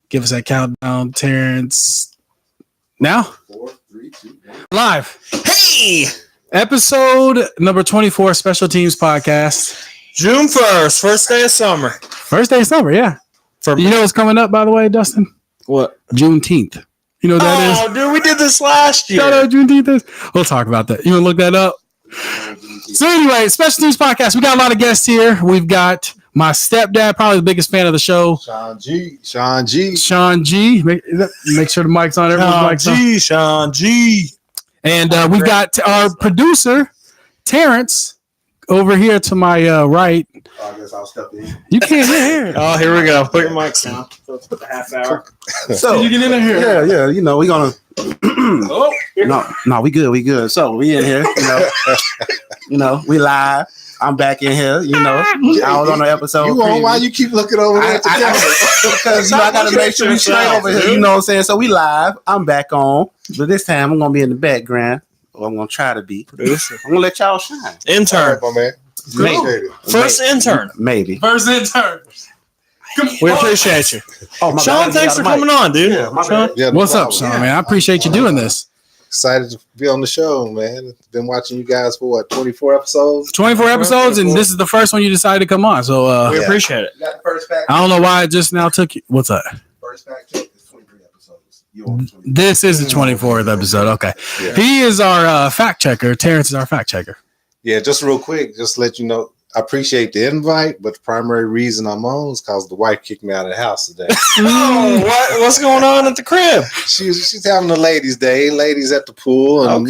Give us that countdown, Terrence. Now? 4, 3, 2, 1. Live. Hey! Episode number 24, Special Teams Podcast. June 1st, first day of summer. First day of summer, yeah. You know what's coming up, by the way, Dustin? What? Juneteenth. You know what that is? Dude, we did this last year. You know what Juneteenth is? We'll talk about that. You want to look that up? So anyway, Special Teams Podcast. We got a lot of guests here. We've got my stepdad, probably the biggest fan of the show. Shawn G. Make sure the mic's on. Everyone's mic's on. Shawn G. And we've got our producer, Terrence, over here to my right. I guess I'll step in. You can't hear. Oh, here we go. Put your mics down. Let's put the half hour. So you get in here. Yeah. You know, we're gonna. No, we good. So we in here. We live. I'm back in here. I was on the episode. Why you keep looking over there? Because I gotta make sure we straight over here. You know what I'm saying? So we live. I'm back on, but this time I'm gonna be in the background. Or I'm gonna try to be producer. I'm gonna let y'all shine. Intern, my man. First intern. Maybe. First intern. We appreciate you. Oh, my Shawn, God, thanks for coming on, dude. Yeah, Shawn? Yeah, What's up, Shawn, man? I appreciate you doing this. Excited to be on the show, man. Been watching you guys for 24 episodes? 24 episodes, and this is the first one you decided to come on. So we appreciate it. You got the first fact. I don't know why it just now took you. What's that? First fact check is 23 episodes. You're on 23. This is the 24th episode. Okay. Yeah. He is our fact checker. Terrence is our fact checker. Yeah, just real quick, just to let you know, I appreciate the invite, but the primary reason I'm on is because the wife kicked me out of the house today. Oh, what's going on at the crib? She's having a ladies' day, ladies at the pool, and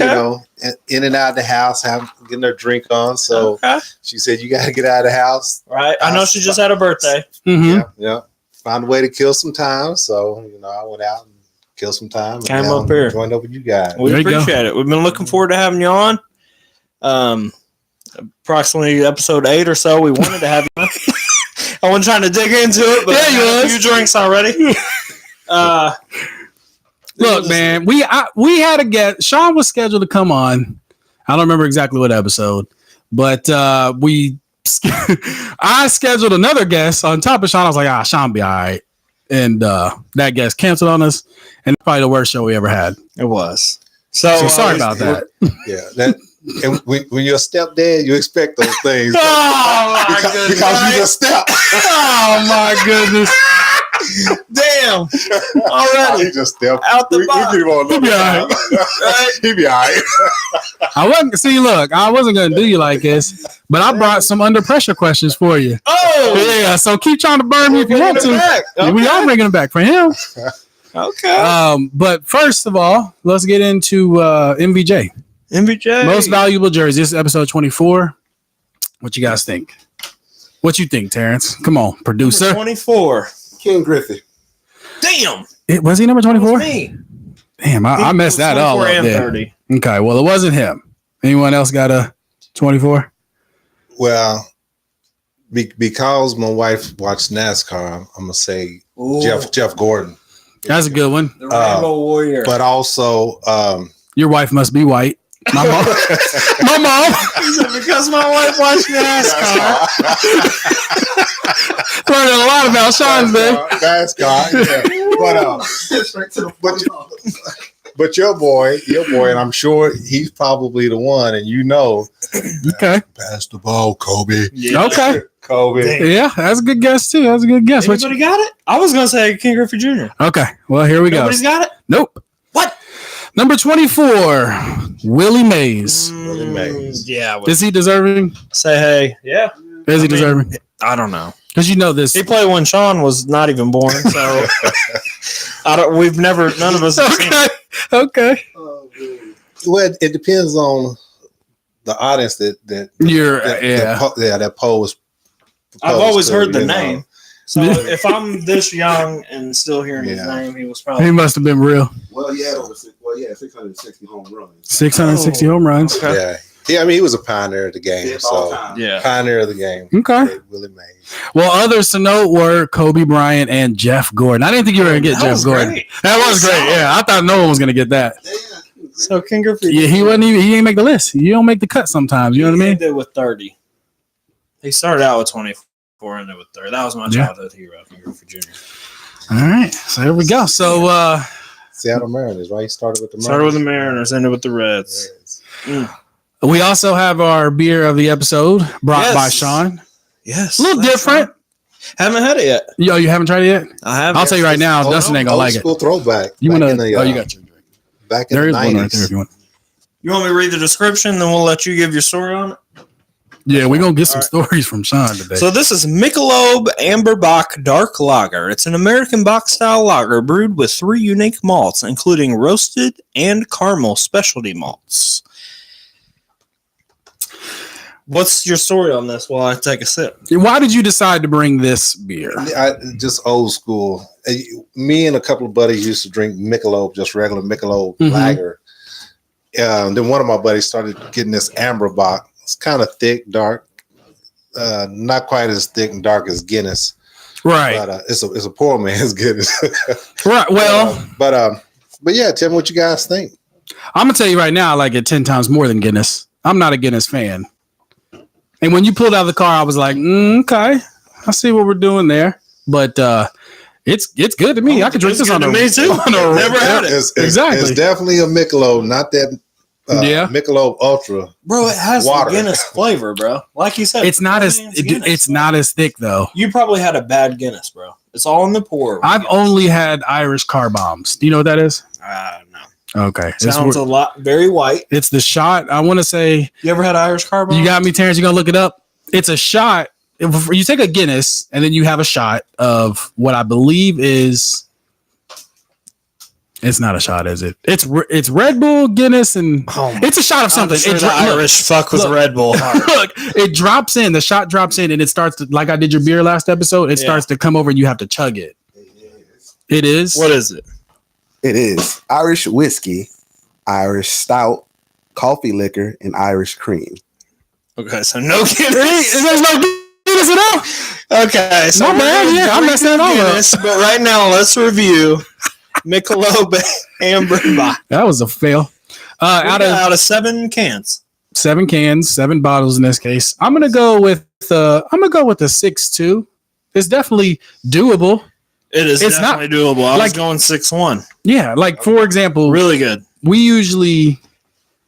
in and out of the house, getting their drink on. So she said, "You got to get out of the house." Right. I know she just had a birthday. Mm-hmm. Yeah. Found a way to kill some time, so I went out and killed some time. Came up here, joined up with you guys. We appreciate it. We've been looking forward to having you on. Approximately episode 8 or so, we wanted to have you on. I wasn't trying to dig into it, but I had a few drinks already. Look, man, we had a guest. Shawn was scheduled to come on. I don't remember exactly what episode, but I scheduled another guest on top of Shawn. I was like, Shawn be all right. And that guest canceled on us, and it's probably the worst show we ever had. It was. So sorry about that. Yeah, and when you're a stepdad, you expect those things. Oh my goodness! Because you're a step. Oh my goodness! Damn! Already he just stepped out the box. He be all right. He be all right. I wasn't gonna do you like this, but I brought some under pressure questions for you. Oh yeah! So keep trying to burn me if you want to. Okay. We are bringing them back for him. Okay. But first of all, let's get into MVJ. Most valuable jersey. This is episode 24. What you guys think? What you think, Terrence? Come on, producer. 24. Ken Griffey. Damn. Was he number 24? Me. Damn, I messed that all up there. 30. Okay, well, it wasn't him. Anyone else got a 24? Well, because my wife watched NASCAR, I'm going to say Jeff Gordon. That's a good one. The Rainbow Warrior. But also... your wife must be white. My mom. He said, because my wife watched NASCAR. Learning a lot about Shawn's day. NASCAR, yeah. But your boy, and I'm sure he's probably the one, and Okay. Pass the ball, Kobe. Yeah. Okay. Kobe. Damn. Yeah, that's a good guess, too. That's a good guess. Anybody got it? I was going to say Ken Griffey Jr. Okay, well, here we go. Nobody's got it? Nope. What? Number 24, Willie Mays. Willie Mays. Yeah. Is he deserving? Say hey. Yeah. Is he deserving? I don't know. Because this. He played when Shawn was not even born, so none of us have seen it. Okay. Well, it depends on the audience that poll was. I've always heard the name. So if I'm this young and still hearing his name, he was probably. He must have been real. Well, he had 660 home runs. 660 home runs. Okay. Yeah. I mean, he was a pioneer of the game. Pioneer of the game. Okay. Willie Mays. Well, others to note were Kobe Bryant and Jeff Gordon. I didn't think you were going to get Jeff Gordon. Great. That was great. Yeah, I thought no one was going to get that. So Ken Griffey. Yeah, he didn't make the list. You don't make the cut sometimes. You know what I mean? He did with 30. He started out with 24 and then with 30. That was my childhood hero, Ken Griffey Jr. All right, so here we go. So Seattle Mariners, right? Started with the Mariners, ended with the Reds. We also have our beer of the episode brought by Shawn. Yes, a little different. Haven't had it yet. Yo, you haven't tried it yet? I haven't. I'll tell you right now, Dustin ain't gonna like it. Old school throwback. You want to? You got your drink. Back in the 90s. One right there if you want. You want me to read the description, then we'll let you give your story on it? Yeah, we're going to get some stories from Shawn today. So this is Michelob Amberbock Dark Lager. It's an American bock-style lager brewed with 3 unique malts, including roasted and caramel specialty malts. What's your story on this while I take a sip? Why did you decide to bring this beer? Just old school. Me and a couple of buddies used to drink Michelob, just regular Michelob lager. Then one of my buddies started getting this Amberbock. It's kind of thick, dark, not quite as thick and dark as Guinness, right? But it's a poor man's Guinness, right? Well, but yeah, tell me what you guys think. I'm gonna tell you right now, I like it 10 times more than Guinness. I'm not a Guinness fan, and when you pulled out of the car, I was like, okay, I see what we're doing there, but it's good to me. I could drink this on me too. Never had it. Exactly, it's definitely a Michelob, not that. Michelob Ultra, bro. It has the Guinness flavor, bro. Like you said, it's not as not as thick though. You probably had a bad Guinness, bro. It's all in the pour. I've only had Irish car bombs. Do you know what that is? No. Okay, sounds a lot very white. It's the shot. I want to say. You ever had Irish car bombs? You got me, Terrence. You gonna look it up? It's a shot. If you take a Guinness and then you have a shot of what I believe is. It's not a shot, is it? It's Red Bull, Guinness, and it's a shot of something. Sure Irish fuck with Red Bull. Look, it drops in. The shot drops in, and it starts to, like I did your beer last episode. It starts to come over, and you have to chug it. It is. What is it? It is Irish whiskey, Irish stout, coffee liquor, and Irish cream. Okay, so no Guinness. There's no Guinness at all. Okay, so I'm messing it all up. But right now, let's review. Michelob Amberbock. That was a fail. Out of 7 cans. 7 cans, 7 bottles in this case. I'm gonna go with the 6.2. It's definitely doable. It's definitely doable. I was going 6.1. Yeah, like for example, really good. We usually.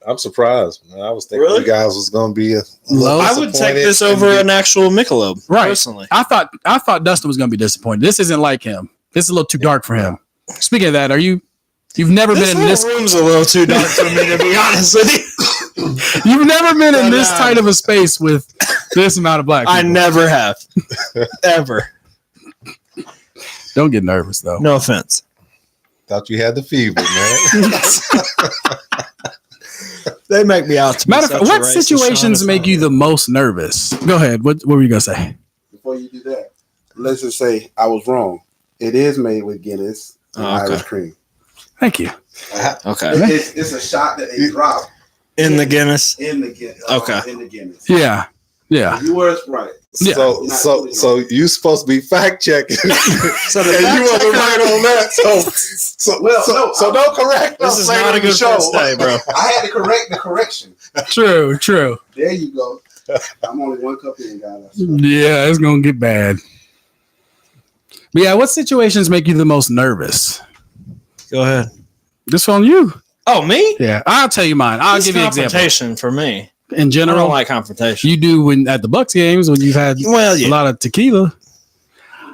I'm surprised. I was thinking you guys was going to be low. I would take this over an actual Michelob. Right. Personally, I thought Dustin was going to be disappointed. This isn't like him. This is a little too dark for him. Speaking of that, you've never been in this room's a little too dark for me, to be honest with you. You've never been in this tight of a space with this amount of black people. I never have. Ever. Don't get nervous though. No offense. Thought you had the fever, man. They make me out to Matter of fact, what situations make you the most nervous? Go ahead. What were you gonna say? Before you do that, let's just say I was wrong. It is made with Guinness and Irish cream. Thank you. Okay. It's a shot that they drop in the Guinness. In the Guinness. Okay. In the Guinness. Yeah. You were right. Yeah. So you supposed to be fact checking. So and you wasn't right on that. So don't correct. This is not a good first day, bro. I had to correct the correction. True. There you go. I'm only 1 cup in, guys. Yeah, it's gonna get bad. But yeah, what situations make you the most nervous? Go ahead. This on you. Oh, me? Yeah, I'll tell you mine. I'll give you an example. Confrontation for me. In general, I don't like confrontation. You do when at the Bucks games when you've had a lot of tequila.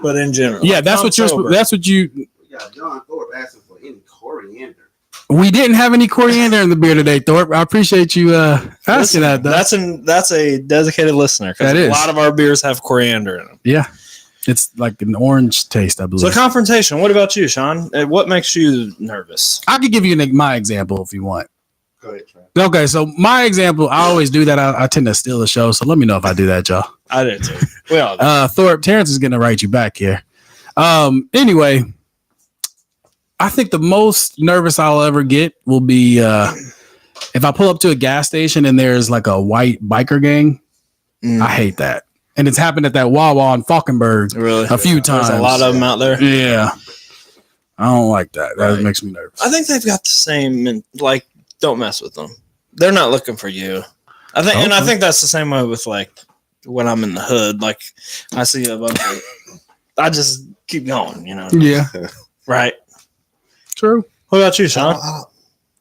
But in general, yeah, that's what you. We got John Thorpe asking for any coriander. We didn't have any coriander in the beer today, Thorpe. I appreciate you asking that. Though. That's a dedicated listener. That is. A lot of our beers have coriander in them. Yeah. It's like an orange taste, I believe. So confrontation. What about you, Shawn? What makes you nervous? I could give you my example if you want. Go ahead, Trent. Okay, so my example, I always do that. I tend to steal the show, so let me know if I do that, y'all. I did too. Well, Thorpe, Terrence is going to write you back here. Anyway, I think the most nervous I'll ever get will be if I pull up to a gas station and there's like a white biker gang. I hate that. And it's happened at that Wawa in Falkenberg a few times. There's a lot of them out there. Yeah. I don't like that. That makes me nervous. I think they've got the same, like, don't mess with them. They're not looking for you. I think that's the same way with, like, when I'm in the hood. Like, I see a bunch of, keep going, you know? Yeah. Right. True. What about you, Shawn?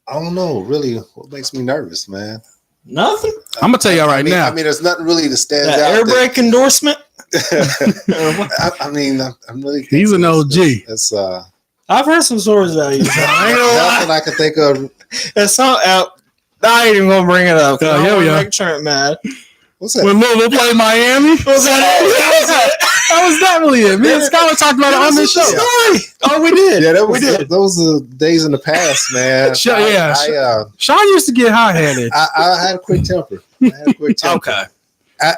I don't know, really, what makes me nervous, man. Nothing. I'm gonna tell you right now. I mean, there's nothing really that stands out. Air brake endorsement. I mean, I'm really. He's an OG. It's I've heard some stories about you. nothing I can think of. It's not out. I ain't even gonna bring it up. I don't wanna make Trent mad. What's that? When Louisville played Miami, Was that was definitely it. Me and Skylar talked about it on this show. Oh, we did. Yeah, we did. Those are days in the past, man. Shawn used to get high-headed. I had a quick temper. Okay.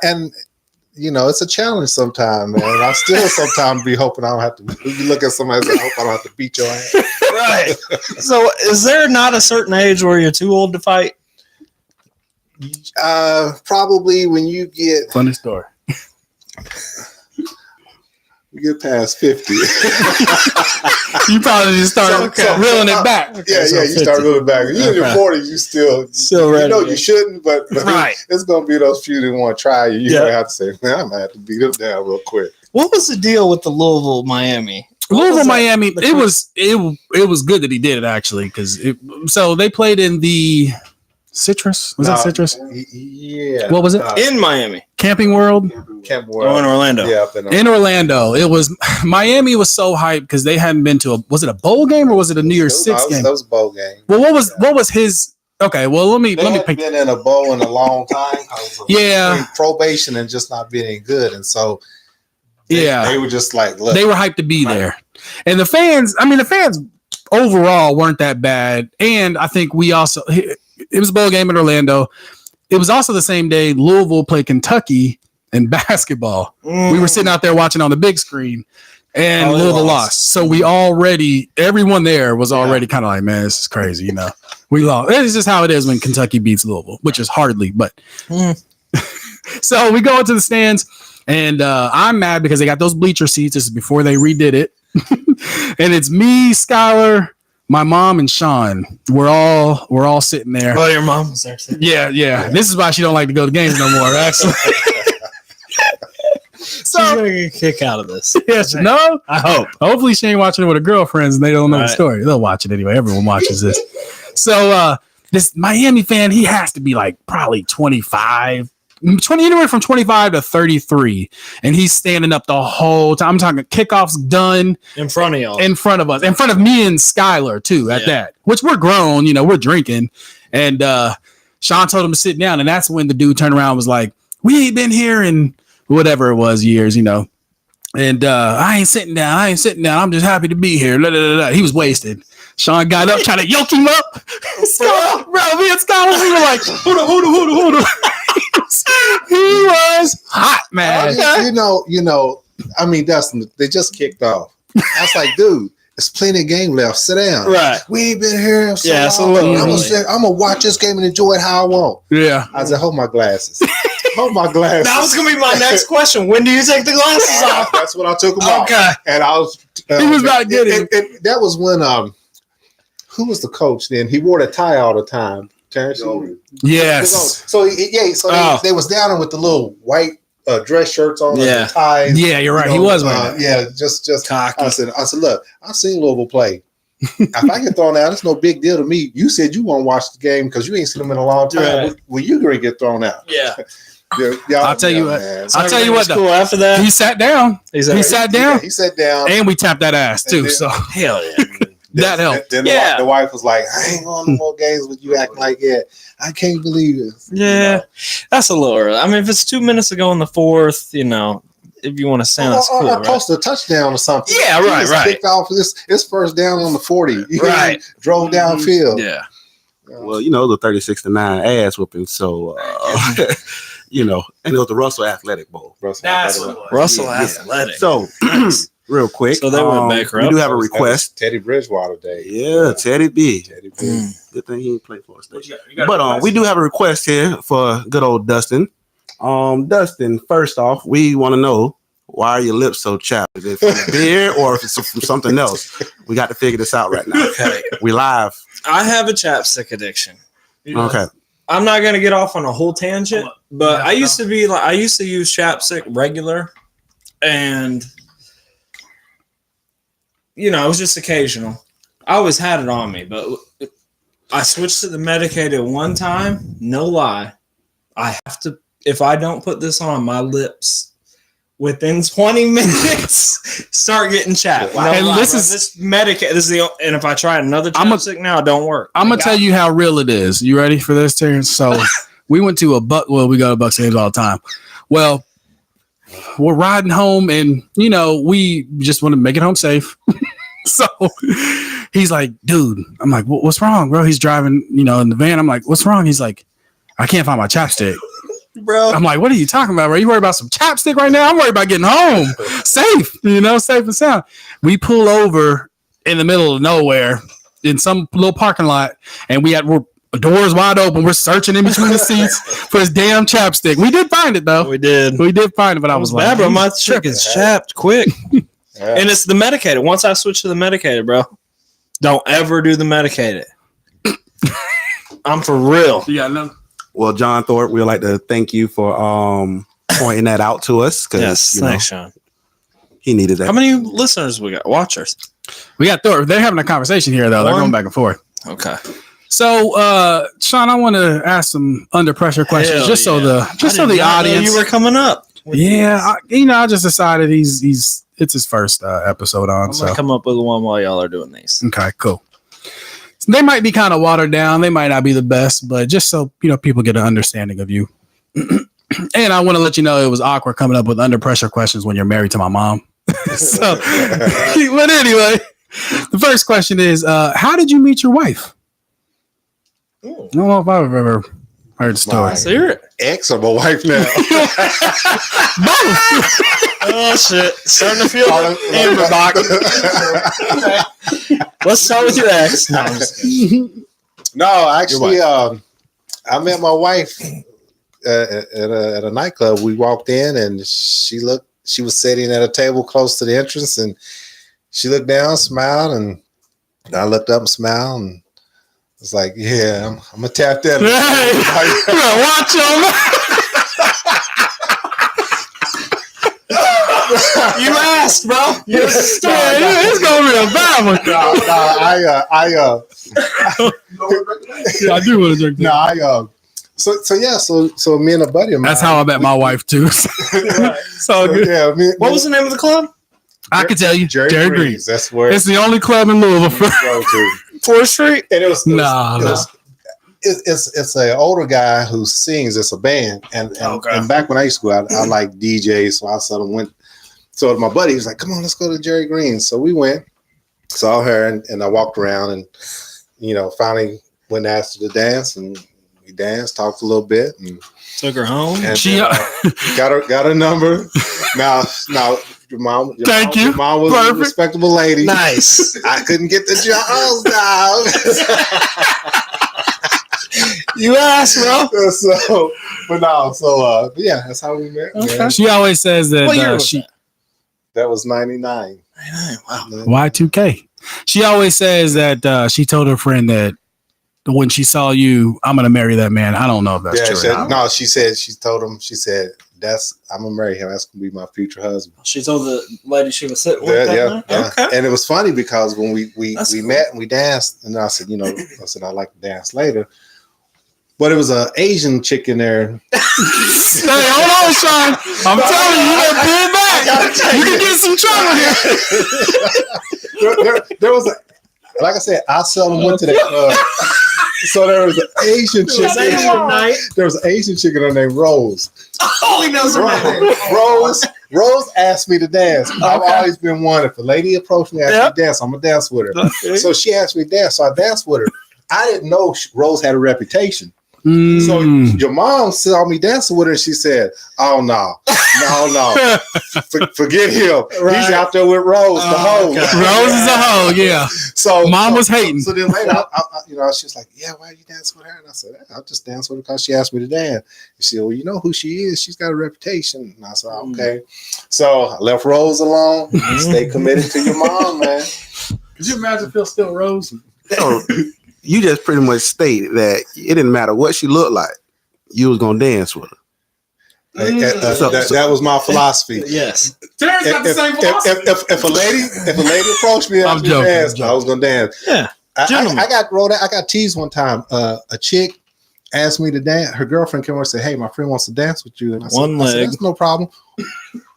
And you know, it's a challenge sometimes, man. I still sometimes be hoping I don't have to. You look at somebody and say, I hope I don't have to beat your ass. Right. So, is there not a certain age where you're too old to fight? Probably when you get Funny story. You get past 50. You probably just start reeling it back. Yeah, you start reeling back. You in your 40s, you still ready. You know you shouldn't, but right. It's going to be those few that want to try you. You're going to have to say, man, I'm going to have to beat them down real quick. What was the deal with the Louisville Miami? Miami. It was good that he did it actually because so they played in the Citrus. Was that Citrus? Yeah. What was it? In Miami. Camping World. Camping World. Oh, in Orlando. Yeah, in Orlando. It was Miami was so hyped because they hadn't been to was it a bowl game or was it a New Year's Six game? That was a bowl game. Well, what was his? Okay, well let me pick. Been in a bowl in a long time. Yeah, probation and just not being good, and so they were just like, look, they were hyped to be there, and the fans. I mean, the fans overall weren't that bad, and I think we also. It was a bowl game in Orlando. It was also the same day Louisville played Kentucky in basketball. We were sitting out there watching on the big screen, and Louisville lost. So everyone there was already kind of like, man, this is crazy. You know, we lost. It's just how it is when Kentucky beats Louisville, which is hardly, but. So we go into the stands, and I'm mad because they got those bleacher seats. This is before they redid it. And it's me, Skylar, my mom, and Shawn. We're all sitting there. Oh, your mom was there. Yeah. This is why she don't like to go to games no more, actually. So she's gonna get a kick out of this. Yes, no. I hope. Hopefully she ain't watching it with her girlfriends and they don't know the story. They'll watch it anyway. Everyone watches this. So this Miami fan, he has to be like probably 25. Anywhere from 25 to 33, and he's standing up the whole time. I'm talking kickoffs done in front of y'all, in front of us, in front of me and Skylar too. At that, which we're grown, you know, we're drinking, and Shawn told him to sit down, and that's when the dude turned around and was like, "We ain't been here in whatever it was years, you know." And I ain't sitting down. I'm just happy to be here. He was wasted. Shawn got up, trying to yoke him up. Bro, me and Skylar, we were like, hold on. He was hot, man. You know. I mean, Dustin, they just kicked off. I was like, dude, there's plenty of game left. Sit down. Right. We ain't been here so long. Absolutely. I'm gonna watch this game and enjoy it how I want. Yeah. I said, hold my glasses. Hold my glasses. That was gonna be my next question. When do you take the glasses off? That's when I took them off. Okay. And I was. He was about to get it. That was when who was the coach then? He wore the tie all the time. Terrence. Yes. So they was down with the little white dress shirts on, and ties. Yeah, you're right. He was wearing just cocky. I said, look, I've seen Louisville play. If I get thrown out, it's no big deal to me. You said you want to watch the game because you ain't seen them in a long time. Right. Well, you're gonna get thrown out. Yeah. I'll tell you what. Man. I'll tell you what. Cool. After that, he sat down. He sat down. He sat down, and we tapped that ass too. Then, so hell yeah. That helped. Then the wife was like, I ain't going to no more games with you acting like that. I can't believe it. Yeah, that's a little early. I mean, if it's 2 minutes ago in the fourth, you know, if you want to sound cool, or post a touchdown or something. Yeah, right. Kicked off his first down on the 40. Right. Drove downfield. Yeah. Well, you know, the 36-9 ass whooping. So, you know, and it was the Russell Athletic Bowl. Russell Athletic. So, real quick. So they went bankrupt. We do have a request. Teddy Bridgewater Day. Yeah, Teddy B. Good thing he didn't play for us. But we do have a request here for good old Dustin. Dustin, first off, we want to know, why are your lips so chapped? Is it from beer or if it's from something else? We got to figure this out right now. Okay. We live. I have a chapstick addiction. Okay. I'm not gonna get off on a whole tangent, but I used to use chapstick regular, and it was just occasional. I always had it on me, but I switched to the medicated one time. No lie. I have to, if I don't put this on, my lips within 20 minutes start getting chapped. Wow. And this medicated. And if I try another chapstick now, it don't work. I'm going to tell you how real it is. You ready for this, Terrence? So we went to we go to Bucks games all the time. Well, we're riding home and, we just want to make it home safe. So he's like, dude, I'm like, what's wrong, bro? He's driving, in the van. I'm like, what's wrong? He's like, I can't find my chapstick. Bro, I'm like, what are you talking about, bro? You worried about some chapstick right now? I'm worried about getting home safe, safe and sound. We pull over in the middle of nowhere in some little parking lot, and we're doors wide open. We're searching in between the seats for his damn chapstick. We did find it though. We did find it, but I was like, bro, my chick is chapped quick. And it's the medicated. Once I switch to the medicated, bro, don't ever do the medicated. I'm for real. Yeah, no. Well, John Thorpe, we'd like to thank you for pointing that out to us. Yes, thanks, Shawn. He needed that. How many listeners we got? Watchers? We got Thorpe. They're having a conversation here, though. They're going back and forth. Okay. So, Shawn, I want to ask some under pressure questions, so the audience. You were coming up. Yeah, I just decided it's his first episode on. I'm gonna come up with one while y'all are doing these. Okay, cool. They might be kind of watered down. They might not be the best, but just so people get an understanding of you. And I want to let you know it was awkward coming up with under pressure questions when you're married to my mom. So, but anyway, the first question is, how did you meet your wife? Ooh. I don't know if I've ever heard the story. So you're ex of a wife now. Oh shit! Starting to feel Amberbock. Let's start with your ex. No, actually, I met my wife at a nightclub. We walked in, and she was sitting at a table close to the entrance, and she looked down, smiled, and I looked up and smiled, and it's like, yeah, I'm gonna tap that. Hey, watch him. You asked, bro. It's gonna be a bad one. I do want to drink. No, So me and a buddy of mine. That's how I met my wife too. So good. Yeah. What was the name of the club? I can tell you, Jerry Green's. That's where it's the only club in Louisville. Go to 4th Street. And it was no. It's an older guy who sings. It's a band, and back when I used to go out, I like DJs, so I sort of went. So my buddy was like, "Come on, let's go to Jerry Green's." So we went, saw her, and I walked around, and finally went and asked her to dance, and we danced, talked a little bit, and took her home. And she got her number. Now. Your mom was perfect. A respectable lady. Nice. I couldn't get the Jones down. You asked, bro. Yeah, that's how we met. Okay. Man. She always says that that was 99. 99. Wow. Y2K. She always says that she told her friend that when she saw you, I'm gonna marry that man. I don't know if that's true. She told him, I'm gonna marry him. That's gonna be my future husband. She told the lady she was sitting with. Yeah. Okay. And it was funny because when we met and we danced, and I said, I'd like to dance later. But it was an Asian chick in there. Hey, hold on, Shawn. I'm telling you, you gotta pull back. You can get some trouble here. There was like I said, I seldom went to that club. So there was an Asian chick. There was an Asian chick in her named Rose. Oh, he knows her name. Rose asked me to dance. Okay. I've always been one. If a lady approached me, asked me to dance, I'm gonna dance with her. Okay. So she asked me to dance, so I danced with her. I didn't know Rose had a reputation. So your mom saw me dancing with her. And she said, "Oh no, forget him. Right. He's out there with Rose, the hoe. Okay. Rose is a hoe, yeah." So mom was hating. So then later, she was like, "Yeah, why you dance with her?" And I said, "I'll just dance with her because she asked me to dance." And she said, "Well, you know who she is. She's got a reputation." And I said, "Okay." So I left Rose alone. Stay committed to your mom, man. Could you imagine if it was still Rose? You just pretty much stated that it didn't matter what she looked like, you was gonna dance with her. That was my philosophy. Yes. Terrence got the same philosophy. If a lady approached me and dance, I was gonna dance. Yeah. I got teased one time. A chick asked me to dance. Her girlfriend came over and said, "Hey, my friend wants to dance with you." And I said, "That's no problem."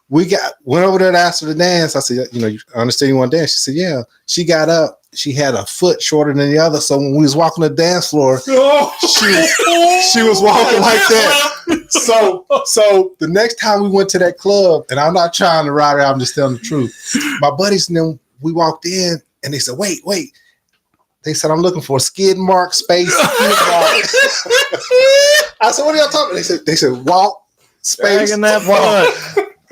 Went over there to ask her to dance. I said, "You understand you want to dance?" She said, "Yeah." She got up. She had a foot shorter than the other, so when we was walking the dance floor, she was walking like that. So the next time we went to that club, and I'm not trying to ride her, I'm just telling the truth. My buddies and them, we walked in, and they said, "Wait." They said, "I'm looking for a skid mark space." Skid mark. I said, "What are y'all talking about?" They said, "Walk space." That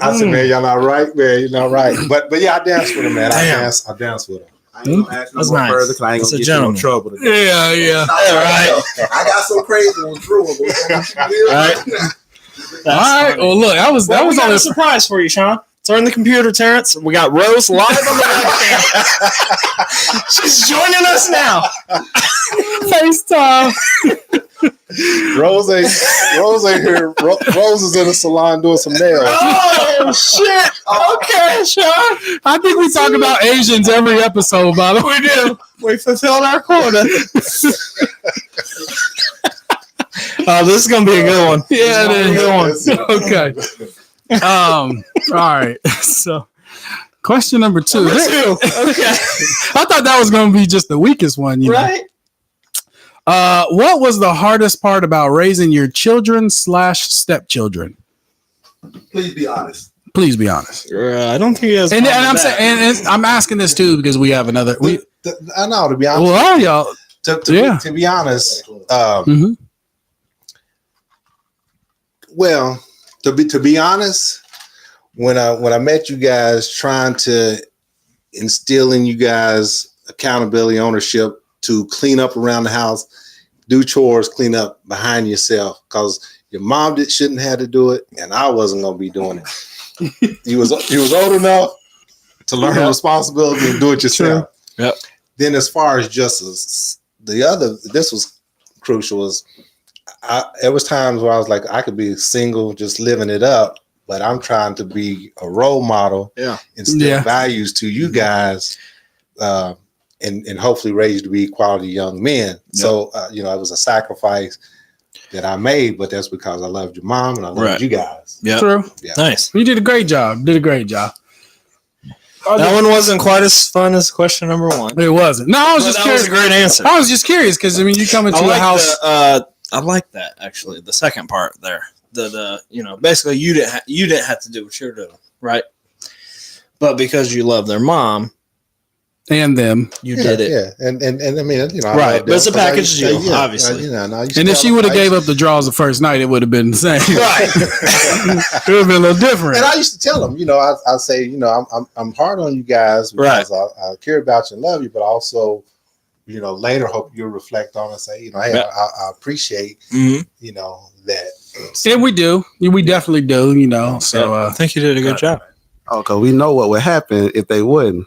I said, "Man, y'all not right, man. You're not right." But yeah, I danced with him, man. I danced with him. I ain't gonna ask no more further because I ain't gonna get you in trouble today. Yeah. All right. I got some crazy ones, Drew. All right. All right. Well, look, that was only a surprise for you, Shawn. Turn the computer, Terrence. We got Rose live on the webcam. She's joining us now. FaceTime. Rose ain't here. Rose is in the salon doing some nails. Oh shit! Okay, Shawn. I think we talk about Asians every episode, by the way. We do. We fulfilled our quota. Oh, this is gonna be a good one. Yeah, it is. Okay. All right. So, question number 2. Okay. I thought that was gonna be just the weakest one, right? What was the hardest part about raising your children / stepchildren? Please be honest. Please be honest. I don't think he has. And I'm saying, and I'm asking this too because we have another. I know, to be honest. Well, y'all. To be honest. Well, to be honest, when I met you guys, trying to instill in you guys accountability, ownership to clean up around the house, do chores, clean up behind yourself, because your mom shouldn't have to do it, and I wasn't gonna be doing it. You was old enough to learn responsibility and do it yourself. Yep. Then, as far as just this was crucial. There was times where I was like, I could be single, just living it up, but I'm trying to be a role model, instill values to you guys, and hopefully raise you to be quality young men. Yep. So, it was a sacrifice that I made, but that's because I loved your mom and I loved you guys. Yeah, true. Yeah. Nice. You did a great job. That one wasn't quite as fun as question number 1. It wasn't. No, I was just curious. That was a great answer. I was just curious because you come into a house. I like that actually. The second part there, basically you didn't have to do what you're doing, right? But because you love their mom and them, you did it. Yeah, and I mean, right? But it's a package deal, obviously. And if she would have gave up the draws the first night, it would have been the same, right? It would have been a little different. And I used to tell them, I say, I'm hard on you guys because I care about you and love you, but also, later hope you'll reflect on and say, hey, I appreciate, that. Yeah, we do. We definitely do. So I think you did a good job. Oh, because we know what would happen if they wouldn't.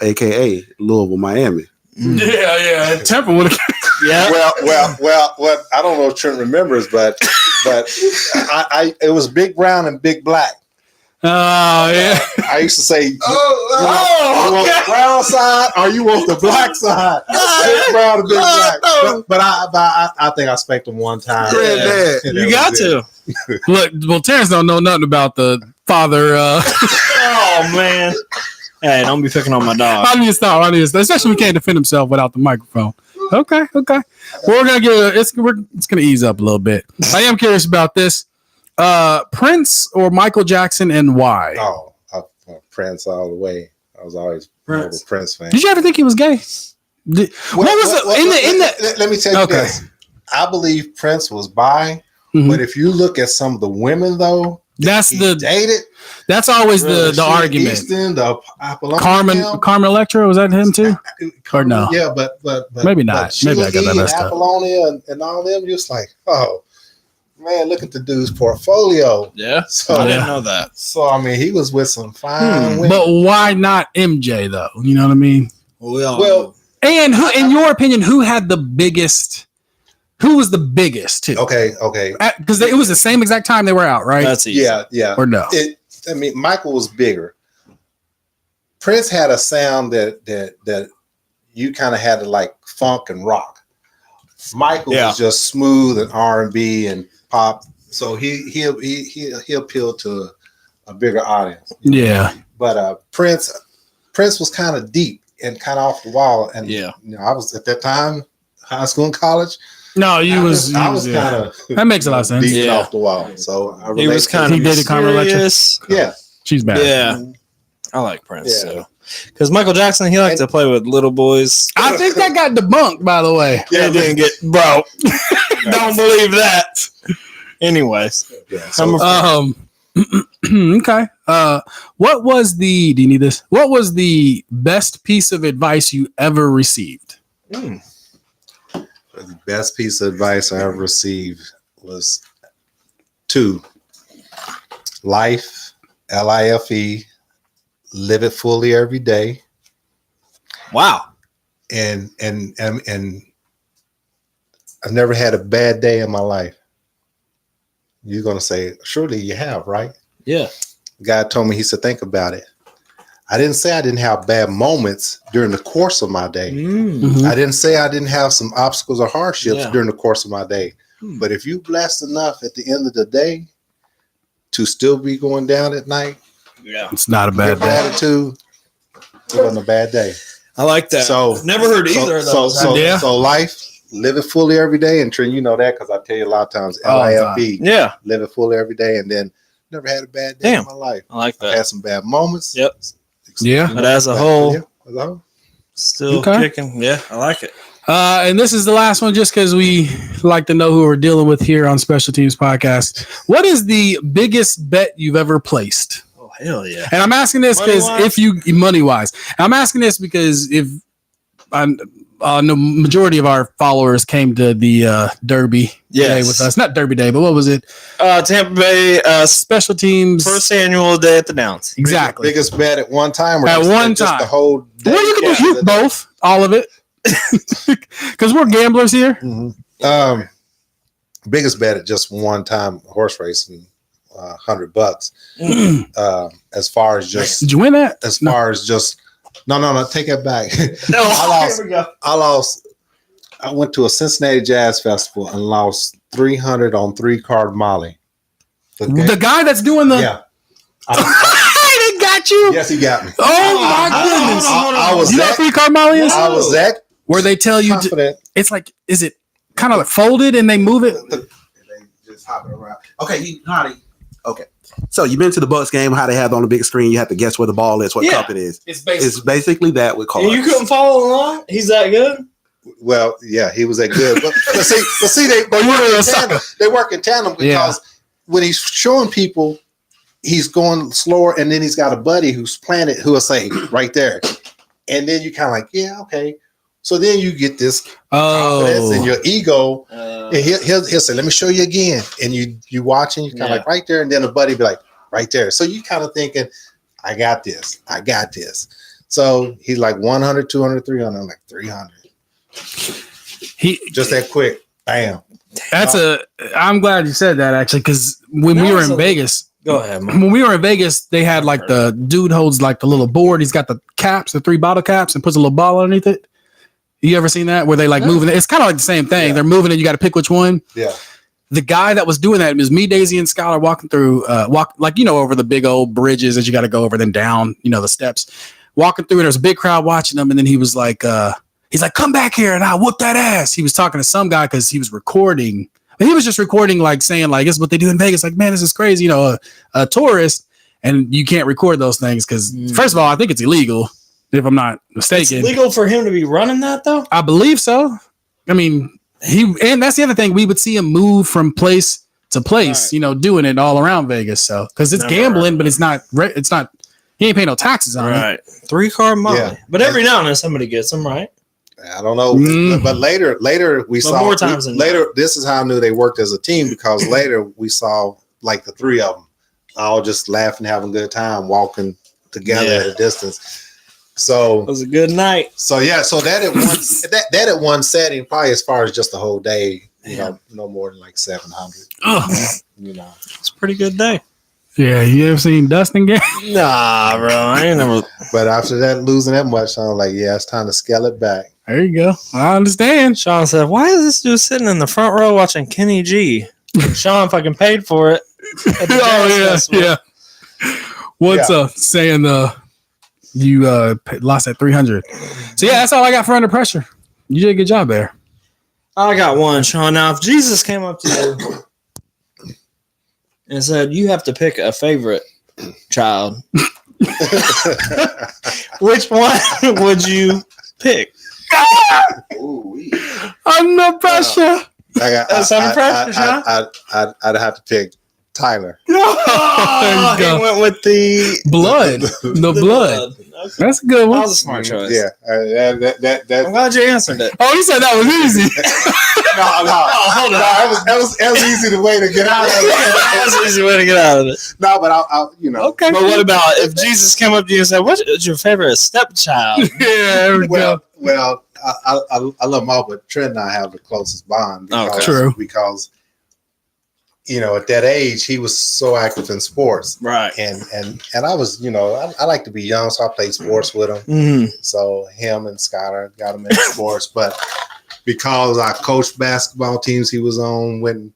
AKA Louisville, Miami. Yeah. Temple would have. Yeah. Well. I don't know if Trent remembers, but it was Big Brown and Big Black. Oh yeah. I used to say, you want the brown side or you want the black side? Big Brown and Big Black. But I think I spanked them one time. You got to. Look, well, Terrence don't know nothing about the father. Oh man. Hey, don't be picking on my dog. I need to stop. Especially when he can't defend himself without the microphone. Okay. Well, we're gonna it's gonna ease up a little bit. I am curious about this. Prince or Michael Jackson, and why? Oh, Prince all the way. I was always a Prince fan. Did you ever think he was gay? Let me tell you this. I believe Prince was bi, but if you look at some of the women though, dated. That's always the argument. Easton, Carmen Electra, was that him too? Or no? Yeah, but maybe not. Maybe I got that messed up. Apollonia and all them, just like, oh man, look at the dude's portfolio. Yeah, so I didn't know that. So I mean, he was with some fine women. But why not MJ though? You know what I mean? Well, and who, in your opinion, who had the biggest Who was the biggest too? Okay. Because it was the same exact time they were out, right? That's easy. Yeah. Or no? Michael was bigger. Prince had a sound that you kind of had to like funk and rock. Michael was just smooth and R&B and pop, so he appealed to a bigger audience. Yeah, but Prince was kind of deep and kind of off the wall, and I was at that time high school and college. No, I was kind of that makes a lot of sense. Deep and off the wall, so he was kind of he dated Carmen Electra. Yeah, she's bad. Yeah, I like Prince so. Because Michael Jackson, he liked to play with little boys. I think that got debunked, by the way. Yeah, it didn't get, bro. Don't believe that. Anyways, okay. What was the? Do you need this? What was the best piece of advice you ever received? The best piece of advice I ever received was 2. Life, LIFE. Live it fully every day. Wow. And I've never had a bad day in my life. You're gonna say, surely you have, right? Yeah. God told me, he said, think about it. I didn't say I didn't have bad moments during the course of my day. Mm-hmm. I didn't say I didn't have some obstacles or hardships during the course of my day. But if you blessed enough at the end of the day to still be going down at night, it's not a bad day. Attitude, it wasn't a bad day. I like that. So never heard either of those. So life, live it fully every day. And Trent, you know that because I tell you a lot of times, LIFE. Yeah. Live it fully every day. And then never had a bad day in my life. I like that. I had some bad moments. Yep. Yeah. But as a whole, still kicking. Yeah, I like it. And this is the last one just because we like to know who we're dealing with here on Special Teams Podcast. What is the biggest bet you've ever placed? Oh, hell yeah. And I'm asking this because money-wise, I'm asking this because if the majority of our followers came to the Derby day with us. Not Derby Day, but what was it? Tampa Bay Special Teams. First annual day at the Downs. Exactly. Biggest bet at one time? Or at one time. Just the whole day? Well, you can do both. All of it. Because we're gamblers here. Mm-hmm. Biggest bet at just one time horse racing, $100. As far as just, did you win that? As far as just, no, take it back. I lost. I went to a Cincinnati Jazz Festival and lost 300 on 3-card Molly. The guy that's doing the he got you. Yes, he got me. Oh my goodness! I was you know 3-card Molly is? I was that. Where they tell you, it's like, is it kind of like folded and they move it? They just hop it around. Okay, okay. So you've been to the Bucks game, how they have on the big screen. You have to guess where the ball is, what cup it is. It's basically that with cards. And you couldn't follow along? He's that good? Well, yeah, he was that good. But see, they work in tandem because when he's showing people, he's going slower, and then he's got a buddy who's planted who will say right there, and then you kind of like, yeah, okay. So then you get this confidence in your ego, and he'll say, "Let me show you again." And you watching, you kind of like right there, and then a buddy be like right there. So you kind of thinking, "I got this. So he's like 100, 200, 300. I'm like 300. He just that quick, bam. I'm glad you said that actually, because when we were in Vegas. Go ahead, man. When we were in Vegas, they had like the dude holds like the little board. He's got the caps, the 3 bottle caps, and puts a little ball underneath it. You ever seen that where they like moving it? It's kind of like the same thing. They're moving it. You got to pick which one. Yeah. The guy that was doing that was me, Daisy, and Skylar walking through, over the big old bridges that you got to go over, then down, the steps. Walking through, and there's a big crowd watching them. And then he was like, come back here and I'll whoop that ass. He was talking to some guy because he was recording. He was just recording, like saying, like, this is what they do in Vegas. Like, man, this is crazy. A tourist, and you can't record those things because, first of all, I think it's illegal. If I'm not mistaken, it's legal for him to be running that though. I believe so. I mean, and that's the other thing. We would see him move from place to place, doing it all around Vegas. So because it's gambling, but it's not. He ain't paying no taxes on it. Right. 3-card Molly, but every now and then somebody gets them right. I don't know, but later we saw more times than later. This is how I knew they worked as a team because later we saw like the 3 of them all just laughing, having a good time, walking together at a distance. So it was a good night. So that at one that at one setting, probably as far as just the whole day, You know, no more than like 700. You know, it's a pretty good day. Yeah, you ever seen Dustin game? Nah, bro, I ain't never. But after that, losing that much, I'm like, yeah, it's time to scale it back. There you go. I understand. Shawn said, "Why is this dude sitting in the front row watching Kenny G?" Shawn fucking paid for it. Yeah. What's saying you lost at 300. So yeah, that's all I got for Under Pressure. You did a good job there. I got one, Shawn. Now, if Jesus came up to you and said, "You have to pick a favorite child," which one would you pick? Under Pressure. I'd have to pick Tyler. He went with the blood. The blood. Okay. That's a good one. That was a smart choice. Yeah. I'm glad you answered it. Oh, you said that was easy. No, that was easy the way to get out of it. That was an easy way to get out of it. No, but I'll you know. Okay. But what about if Jesus came up to you and said, "What's your favorite stepchild?" Yeah, there we go. Well, I love them all, but Trent and I have the closest bond. Because, True. Because, you know, at that age, he was so active in sports. Right. And I was, you know, I like to be young, so I played sports with him. Mm-hmm. So him and Skylar got him in sports. But because I coached basketball teams he was on, went and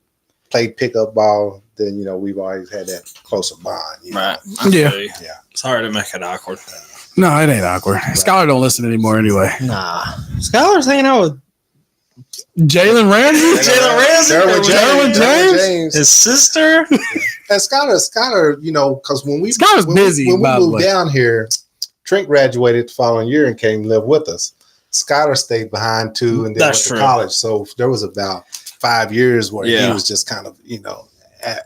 played pickup ball, then, you know, we've always had that closer bond. You know? Right. Yeah. Sorry to make it awkward. No, it ain't awkward. Right. Skylar don't listen anymore anyway. Nah. Skylar's hanging out with Jalen Ramsey? Jalen James? His sister? And Skylar, you know, because when we busy, when we moved down here, Trent graduated the following year and came to live with us. Skylar stayed behind too and then went to college. So there was about 5 years where he was just kind of, you know,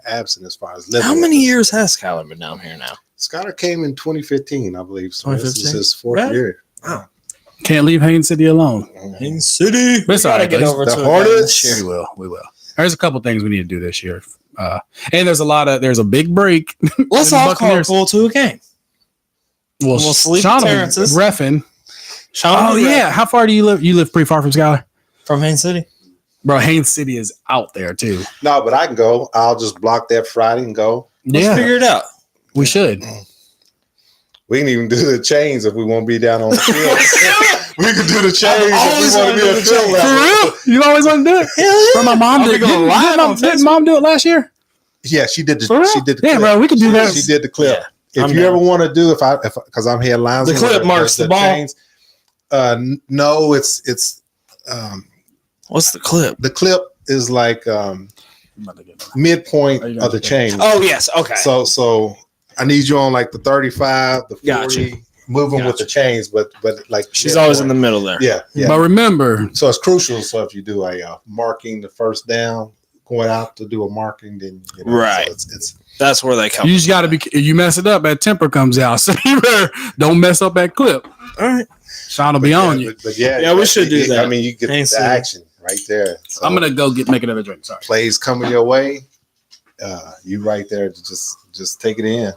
absent as far as living. How many years has Skylar been down here now? Skylar came in 2015, I believe. So this is his fourth year. Oh. Can't leave Haines City alone. Haines City. We gotta get over the to Hornets. We will. There's a couple things we need to do this year. And there's a big break. Let's all carpool to a game. We'll sleep Shawn at Terrence's. Reffin. Shawn yeah. How far do you live? You live pretty far from Skylar? From Haines City. Bro, Haines City is out there too. No, but I can go. I'll just block that Friday and go. Let's figure it out. We should. We can even do the chains if we won't be down on the field. We can do the chains if we want to be a field level. For real? You always want to do it? Hell yeah. Bro, my mom did. Didn't mom do it last year? Yeah, she did. She did the clip. Bro, we could do that. She did the clip. Yeah, if you ever want to do, because I'm headlines. The clip marks the ball. Chains, no, it's. What's the clip? The clip is like midpoint of the chain. Oh yes, okay. So I need you on like the 35, the 40, moving with the chains, but like she's always in the middle there. Yeah. But remember, so it's crucial. So if you do a marking the first down, going out to do a marking, then right. So it's that's where they come. You just got to be. You mess it up, that temper comes out. So you better don't mess up that clip. All right, Shawn will be on you. But we should do that. I mean, you get the action right there. So I'm gonna go make another drink. Sorry. Plays coming your way. You right there to just take it in.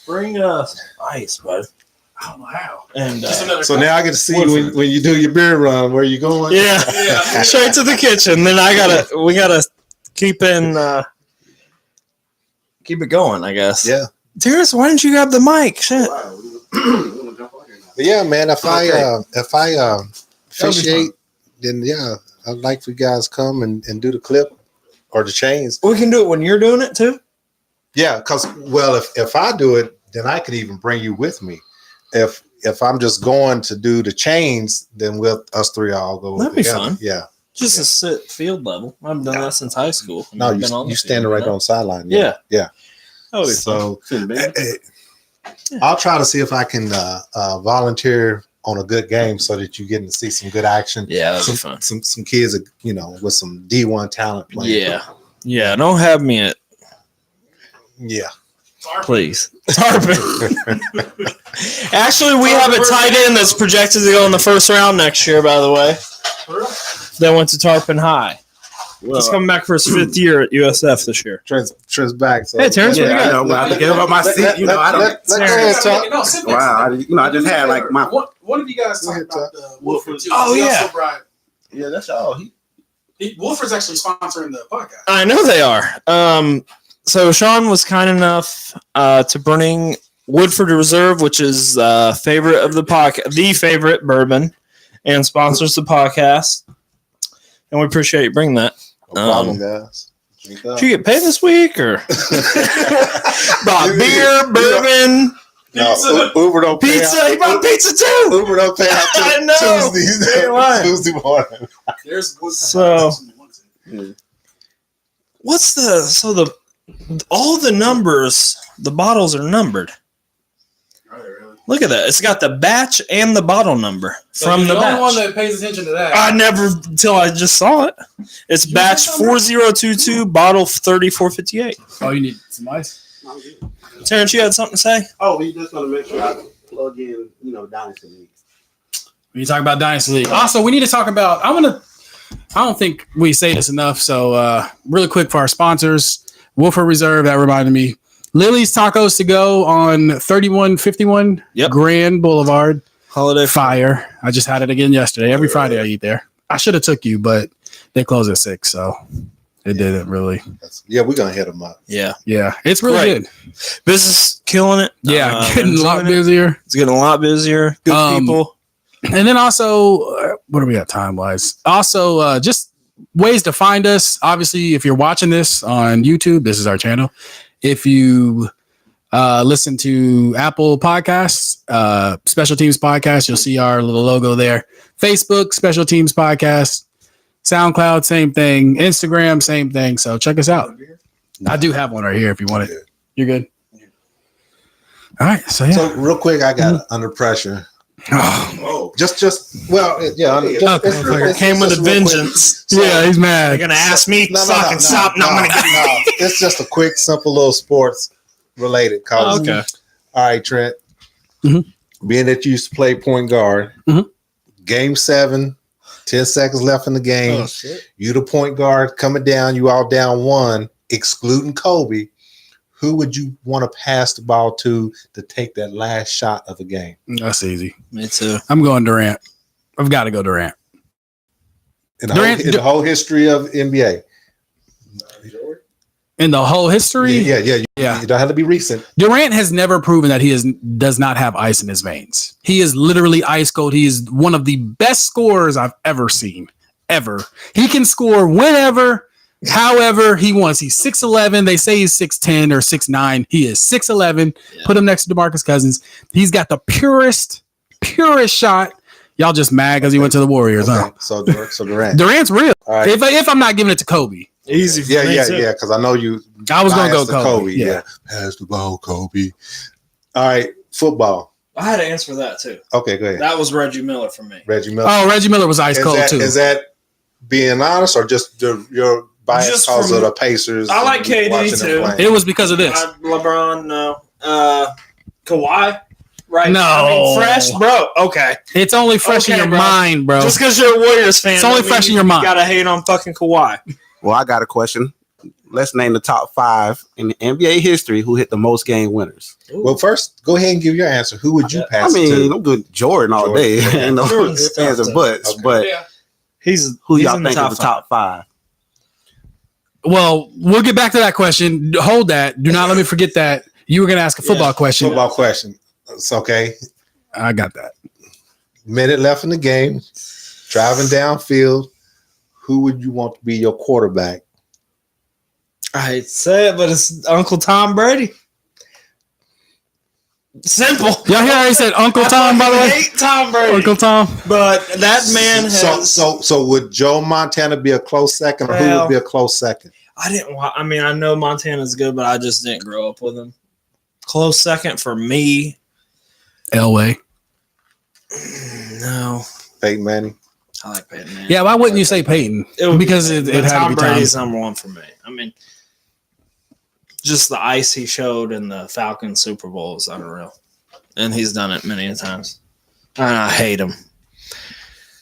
Bring us ice, bud. Oh wow! And so now I get to see when you do your beer run. Where you going? Yeah. Straight to the kitchen. Then we gotta keep it going. I guess. Yeah. Terrence, why didn't you grab the mic? Shit. But yeah, man. If I officiate, then I'd like for you guys to come and do the clip or the chains. We can do it when you're doing it too. Yeah, because if I do it, then I could even bring you with me. If I'm just going to do the chains, then us three all go. That'd together. Be fun. Yeah, just to sit field level. I've done that since high school. No, you standing right on the sideline. Yeah. Oh, so I'll try to see if I can volunteer on a good game so that you get to see some good action. Yeah, that'd be fun. Some kids, with some D1 talent playing. Yeah. Don't have me at. Yeah. Please. Tarpon. Actually, we have a tight end that's projected to go in the first round next year, by the way. That went to Tarpon High. He's coming back for his 5th year at USF this year. Trent's back. So. Hey, Terrence, what do you got? I have to give up my seat. I just had like my. One of you guys talked about the Woodford. Oh, yeah. Yeah, that's all. Woodford's actually sponsoring the podcast. I know they are. So Shawn was kind enough to bring Woodford Reserve, which is favorite of the podcast, the favorite bourbon, and sponsors the podcast. And we appreciate you bringing that. No problem, guys. Did you get paid this week or bought beer, bourbon? No, Uber don't pay Pizza. out. He bought pizza too. Uber don't pay out I know. Tuesday morning. So what's all the numbers? The bottles are numbered. Look at that. It's got the batch and the bottle number from the batch. only one that pays attention to that. I never, until I just saw it. It's batch 4022, bottle 3458. Oh, you need some ice? Terrence, you had something to say? Oh, we just want to make sure I plug in, Dynasty League. When you talk about Dynasty League. Also, we need to talk about, I don't think we say this enough. So really quick for our sponsors, Woodford Reserve, that reminded me. Lily's Tacos to go on 3151 Grand Boulevard. Holiday Fire. I just had it again yesterday. Every Friday I eat there. I should have took you, but they close at 6, so it didn't really. Yeah, we're going to hit them up. Yeah. Yeah, it's really good. Business killing it. Yeah, getting a lot busier. It's getting a lot busier. Good people. And then also, what are we at time-wise? Also, just ways to find us. Obviously, if you're watching this on YouTube, this is our channel. If you listen to Apple Podcasts, Special Teams Podcast, you'll see our little logo there. Facebook, Special Teams Podcast. SoundCloud, same thing. Instagram, same thing. So check us out. I do have one right here if you want it. You're good? All right. So, yeah. So, real quick, I got Under Pressure. Oh, It came with a vengeance. Yeah, he's mad. You're gonna ask me fucking stop. No, I'm gonna It's just a quick, simple little sports related cause. Okay. All right, Trent. Mm-hmm. Being that you used to play point guard, Game 7, 10 seconds left in the game. You the point guard coming down. You all down 1, excluding Kobe. Who would you want to pass the ball to take that last shot of the game? That's easy. Me too. I'm going Durant. I've got to go Durant. In the whole history of NBA. In the whole history? Yeah. You don't have to be recent. Durant has never proven that he does not have ice in his veins. He is literally ice cold. He is one of the best scorers I've ever seen. Ever. He can score whenever, however he wants. He's 6'11". They say he's 6'10" or 6'9". He is 6'11". Yeah. Put him next to DeMarcus Cousins. He's got the purest shot. Y'all just mad because he went to the Warriors, huh? So Durant. Durant's real. Right. If I'm not giving it to Kobe. Easy for me too. Yeah, because I know you. I was going to go Kobe. Yeah. Pass the ball, Kobe. All right, football. I had to answer that too. Okay, go ahead. That was Reggie Miller for me. Reggie Miller. Oh, Reggie Miller was ice cold too. Is that being honest or just your bias because of the Pacers? I like KD too. It was because of this. LeBron, no. Kawhi. Right. No. I mean, fresh, bro. Okay. It's only fresh in your mind, bro. Just because you're a Warriors fan. It's only fresh in your mind. You gotta hate on fucking Kawhi. Well, I got a question. Let's name the top 5 in the NBA history who hit the most game winners. Ooh. Well, first, go ahead and give your answer. Who would you pass it to? I'm doing Jordan all day. And those fans and butts. Okay. But he's y'all in the think top of the top 5? Well, we'll get back to that question. Hold that. Do not let me forget that. You were going to ask a football question. Football question. It's okay. I got that. Minute left in the game. Driving downfield. Who would you want to be your quarterback? I hate to say it, but it's Uncle Tom Brady. Simple. Y'all hear how he said Uncle Tom, by the way? I hate Tom Brady. Uncle Tom. But that man has... So would Joe Montana be a close second, or who would be a close second? I know Montana's good, but I just didn't grow up with him. Close second for me. Elway. No. Peyton Manning. I like Peyton Manning. Yeah, why wouldn't you say Peyton? Because it had Tom to be Brady's Tom. number one for me. I mean, just the ice he showed in the Falcons Super Bowl is unreal. And he's done it many times. And I hate him.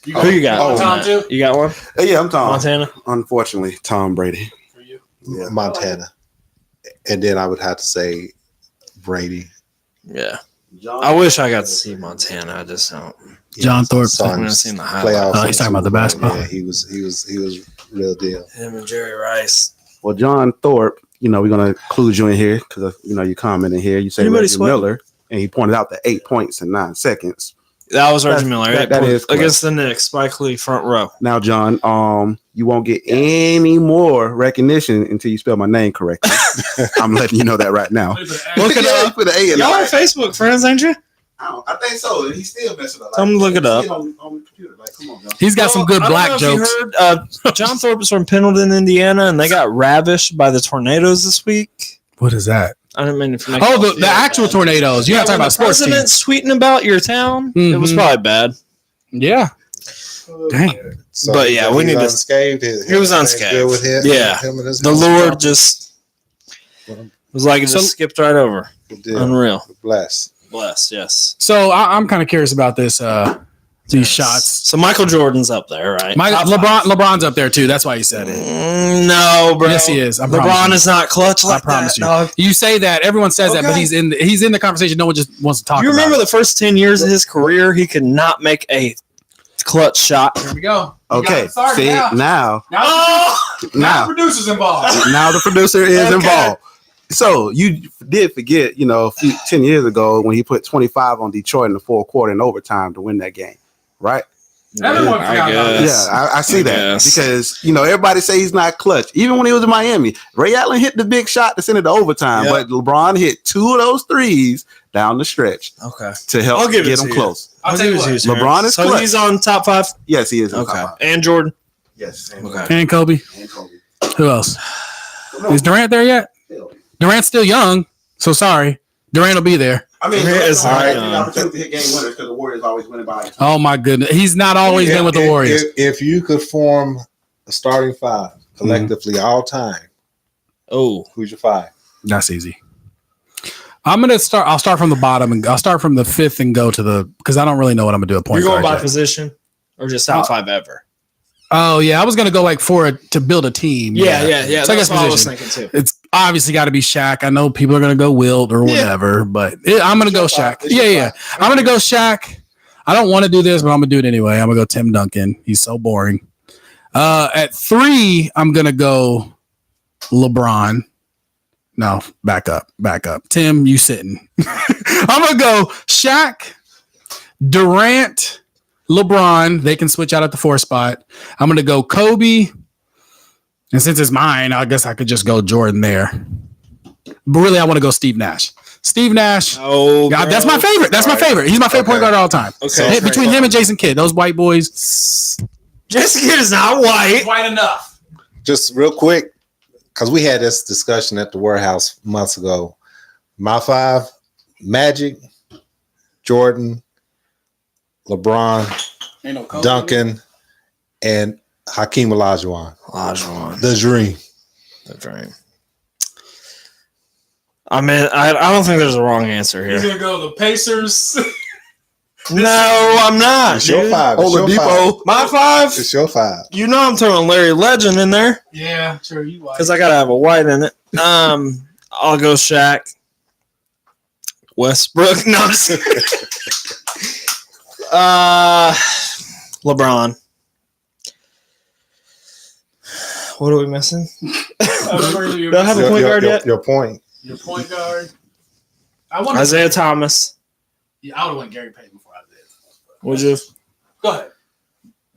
Who you got? Tom too? You got one? Yeah, I'm Tom. Montana? Unfortunately, Tom Brady. For you? Yeah. Montana. And then I would have to say Brady. Yeah. I wish I got to see Montana. I just don't. John Thorpe. Saw him I've seen the highlights. playoffs. Oh, he's talking about the basketball. Yeah, he was real deal. Him and Jerry Rice. Well, John Thorpe, we're going to include you in here because, you commented here. You say Reggie Miller, and he pointed out the 8 points in 9 seconds. That was Reggie Miller. That is against the Knicks, Spike Lee, front row. Now, John, you won't get any more recognition until you spell my name correctly. I'm letting you know that right now. Look it up. Y'all are Facebook friends, ain't you? I think so. He's still messing up. Tell him to look it up. On the computer. Come on, John. He's got some good black jokes. You heard, John Thorpe is from Pendleton, Indiana, and they got ravished by the tornadoes this week. What is that? I didn't mean to. The actual tornadoes. You're not talking about sports teams. President's tweeting about your town. Mm-hmm. It was probably bad. Yeah. Dang. So but yeah, we need to. Unscathed. He was unscathed. Good with him. Yeah. The Lord just was like it just skipped right over. Unreal. Bless. Yes. So I'm kind of curious about this. These shots. So Michael Jordan's up there, right? LeBron's up there too. That's why you said it. No, bro. Yes, he is. LeBron is not clutch. I promise you. Dog. You say that. Everyone says that, but he's in the conversation. No one just wants to talk. You remember the first 10 years of his career, he could not make a clutch shot. Here we go. Okay. See now the producer's involved. Now the producer is involved. So you did forget, 10 years ago when he put 25 on Detroit in the fourth quarter in overtime to win that game, right? Everyone forgot about this. Yeah, I see that because everybody say he's not clutch. Even when he was in Miami, Ray Allen hit the big shot to send it to overtime, but LeBron hit 2 of those threes down the stretch. Okay, to help get him close. I'll tell you what. LeBron is so clutch. he's on top 5. Yes, he is. Okay, top 5. And Jordan. Yes, and Kobe. Who else? Is Durant there yet? Durant's still young, so sorry. Durant will be there. I mean, it's all right. The opportunity to hit game winners because the Warriors always winning by. Oh my goodness, he's not always been with the Warriors. If you could form a starting 5 collectively all time, who's your 5? That's easy. I'll start from the bottom and I'll start from the 5th and go to because I don't really know what I'm gonna do at point. You're going guard by yet. position or just top 5 ever? Oh yeah, I was gonna go to build a team. Yeah. So that's what I was thinking too. It's obviously got to be Shaq. I know people are gonna go Wilt or whatever, but I'm gonna go Shaq. Yeah. I'm gonna go Shaq. I don't want to do this, but I'm gonna do it anyway. I'm gonna go Tim Duncan. He's so boring. At 3, I'm gonna go LeBron. No, back up. Tim, you sitting. I'm gonna go Shaq, Durant, LeBron. They can switch out at the 4 spot. I'm going to go Kobe. And since it's mine, I guess I could just go Jordan there. But really, I want to go Steve Nash. Steve Nash. Oh, God, that's my favorite. That's my favorite. He's my favorite point guard of all time. Okay. Between him and Jason Kidd, those white boys. Jason Kidd is not white. White enough. Just real quick, because we had this discussion at the warehouse months ago. My 5, Magic, Jordan, LeBron, Duncan, and Hakeem Olajuwon. The dream. I mean, I don't think there's a wrong answer here. He's going to go the Pacers. No, I'm not. It's your 5. Oladipo. My 5? It's your 5. You know I'm throwing Larry Legend in there. Yeah, sure. You white. Because I got to have a white in it. I'll go Shaq. Westbrook. No, I'm just LeBron. What are we missing? Do I have a point guard yet? Your point. Your point guard. Isaiah Thomas. Yeah, I would have went Gary Payton before I did. Would you? Go ahead.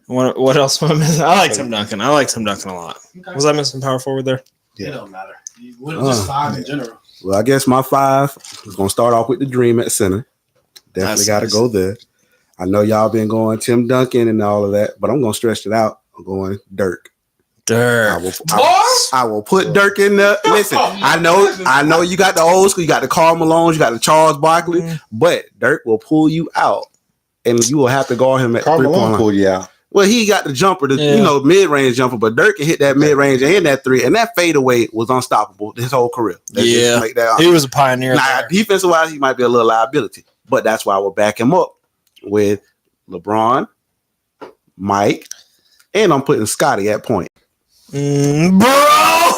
What else am I missing? I like Tim Duncan. I like Tim Duncan a lot. Okay. Was I missing power forward there? Yeah. It don't matter. Just 5 in general. Well, I guess my 5 is going to start off with the Dream at center. Definitely got to go there. I know y'all been going Tim Duncan and all of that, but I'm going to stretch it out. I'm going Dirk. I will put Dirk in there. Listen, I know you got the old school, you got the Karl Malones, you got the Charles Barkley, but Dirk will pull you out, and you will have to guard him at 3-point line. Pull you out. Well, he got the jumper, mid-range jumper, but Dirk can hit that mid-range and that 3, and that fadeaway was unstoppable his whole career. He was a pioneer. Now, defensive-wise, he might be a little liability, but that's why we'll back him up with LeBron, Mike, and I'm putting Scotty at point. Bro,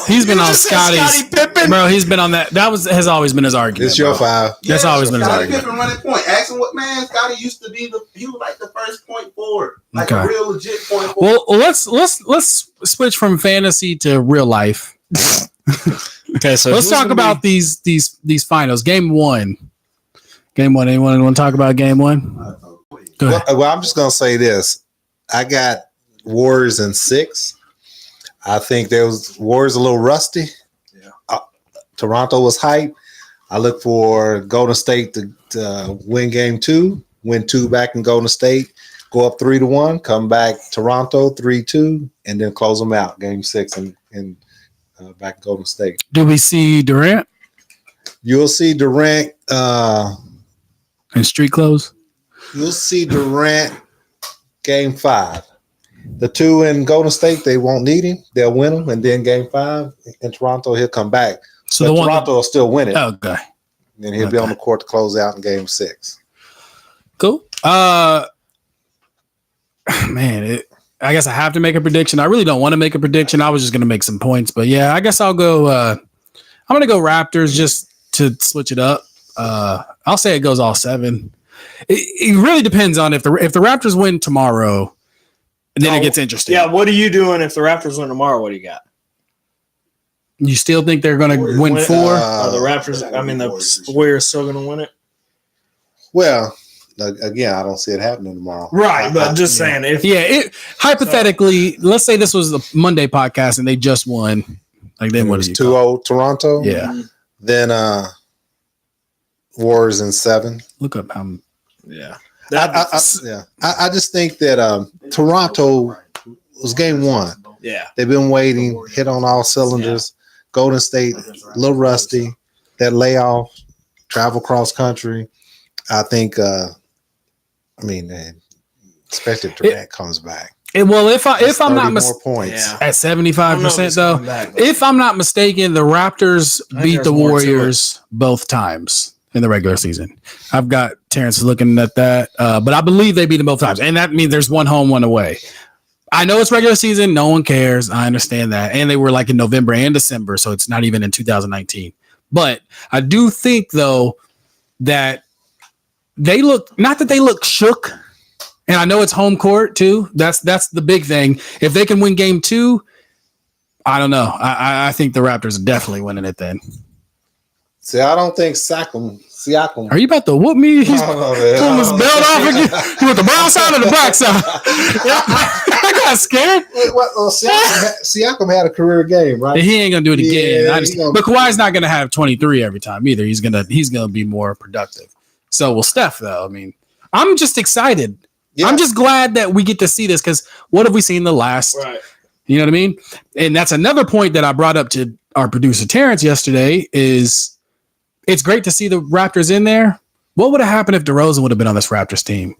he's been on Scotty's. Scottie Pippen. Bro, he's been on that. Has always been his argument. It's your 5. That's always been his Scottie argument. Pippen running point. Ask him what man Scottie used to be. He was like the first point forward, like a real legit point forward. Well, let's switch from fantasy to real life. Okay, so let's talk about these finals. Game one. Anyone want to talk about game one? Go ahead. Well, I'm just gonna say this. I got Warriors in 6. I think there was Warriors a little rusty. Yeah. Toronto was hype. I look for Golden State to win game 2, win 2 back in Golden State, go up 3-1, come back Toronto 3-2, and then close them out game 6 and back in Golden State. Do we see Durant? You'll see Durant in street clothes. You'll see Durant game 5. The 2 in Golden State, they won't need him. They'll win them. And then game 5 in Toronto, he'll come back. So Toronto will still win it. Okay. And he'll be on the court to close out in game 6. Cool. Man, I guess I have to make a prediction. I really don't want to make a prediction. I was just going to make some points. But yeah, I guess I'll go. I'm going to go Raptors just to switch it up. I'll say it goes all 7. It really depends on if the Raptors win tomorrow. And then it gets interesting. Yeah, what are you doing if the Raptors win tomorrow? What do you got? You still think they're going to win 4? The Raptors, the Warriors still going to win it? Well, again, I don't see it happening tomorrow. Right, but just saying. Hypothetically, let's say this was the Monday podcast and they just won. Like then what is it? 2-0 Toronto? Yeah. Then Warriors in 7. Look up how. Yeah. I just think that Toronto was game 1. Yeah. They've been waiting, hit on all cylinders. Yeah. Golden State, a little rusty. That layoff, travel cross country. I think, especially if Durant comes back. If I'm not mistaken, at 75% though, if I'm not mistaken, the Raptors beat the Warriors both times in the regular season. I've got Terrence looking at that, but I believe they beat them both times, and that means there's one home, one away. I know it's regular season, no one cares. I understand that, and they were like in November and December, so it's not even in 2019. But I do think though that they look shook. And I know it's home court too. That's the big thing. If they can win game 2, I don't know. I think the Raptors are definitely winning it then. See, I don't think Siakam. Are you about to whoop me? He's pulling his belt off again. You want the brown side or the black side? I got scared. Siakam had a career game, right? He ain't gonna do it again. But Kawhi's not gonna have 23 every time either. He's gonna be more productive. So will Steph though. I mean, I'm just excited. Yeah. I'm just glad that we get to see this because what have we seen the last? Right. You know what I mean? And that's another point that I brought up to our producer Terrence yesterday is it's great to see the Raptors in there. What would have happened if DeRozan would have been on this Raptors team?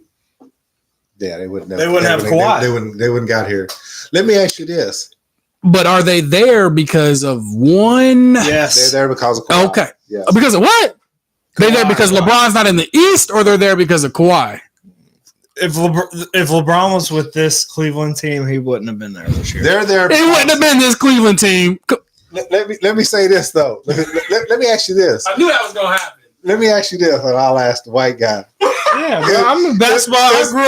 Yeah, they wouldn't have Kawhi. They wouldn't got here. Let me ask you this. But are they there because of one? Yes. They're there because of Kawhi. Okay. Yes. Because of what? They're there because LeBron's not in the East or they're there because of Kawhi? If LeBron was with this Cleveland team, he wouldn't have been there this year. They're there. It wouldn't have been this Cleveland team. Let me say this though. Let me ask you this. I knew that was gonna happen. Let me ask you this, and I'll ask the white guy. Yeah, bro, I'm a basketball. I grew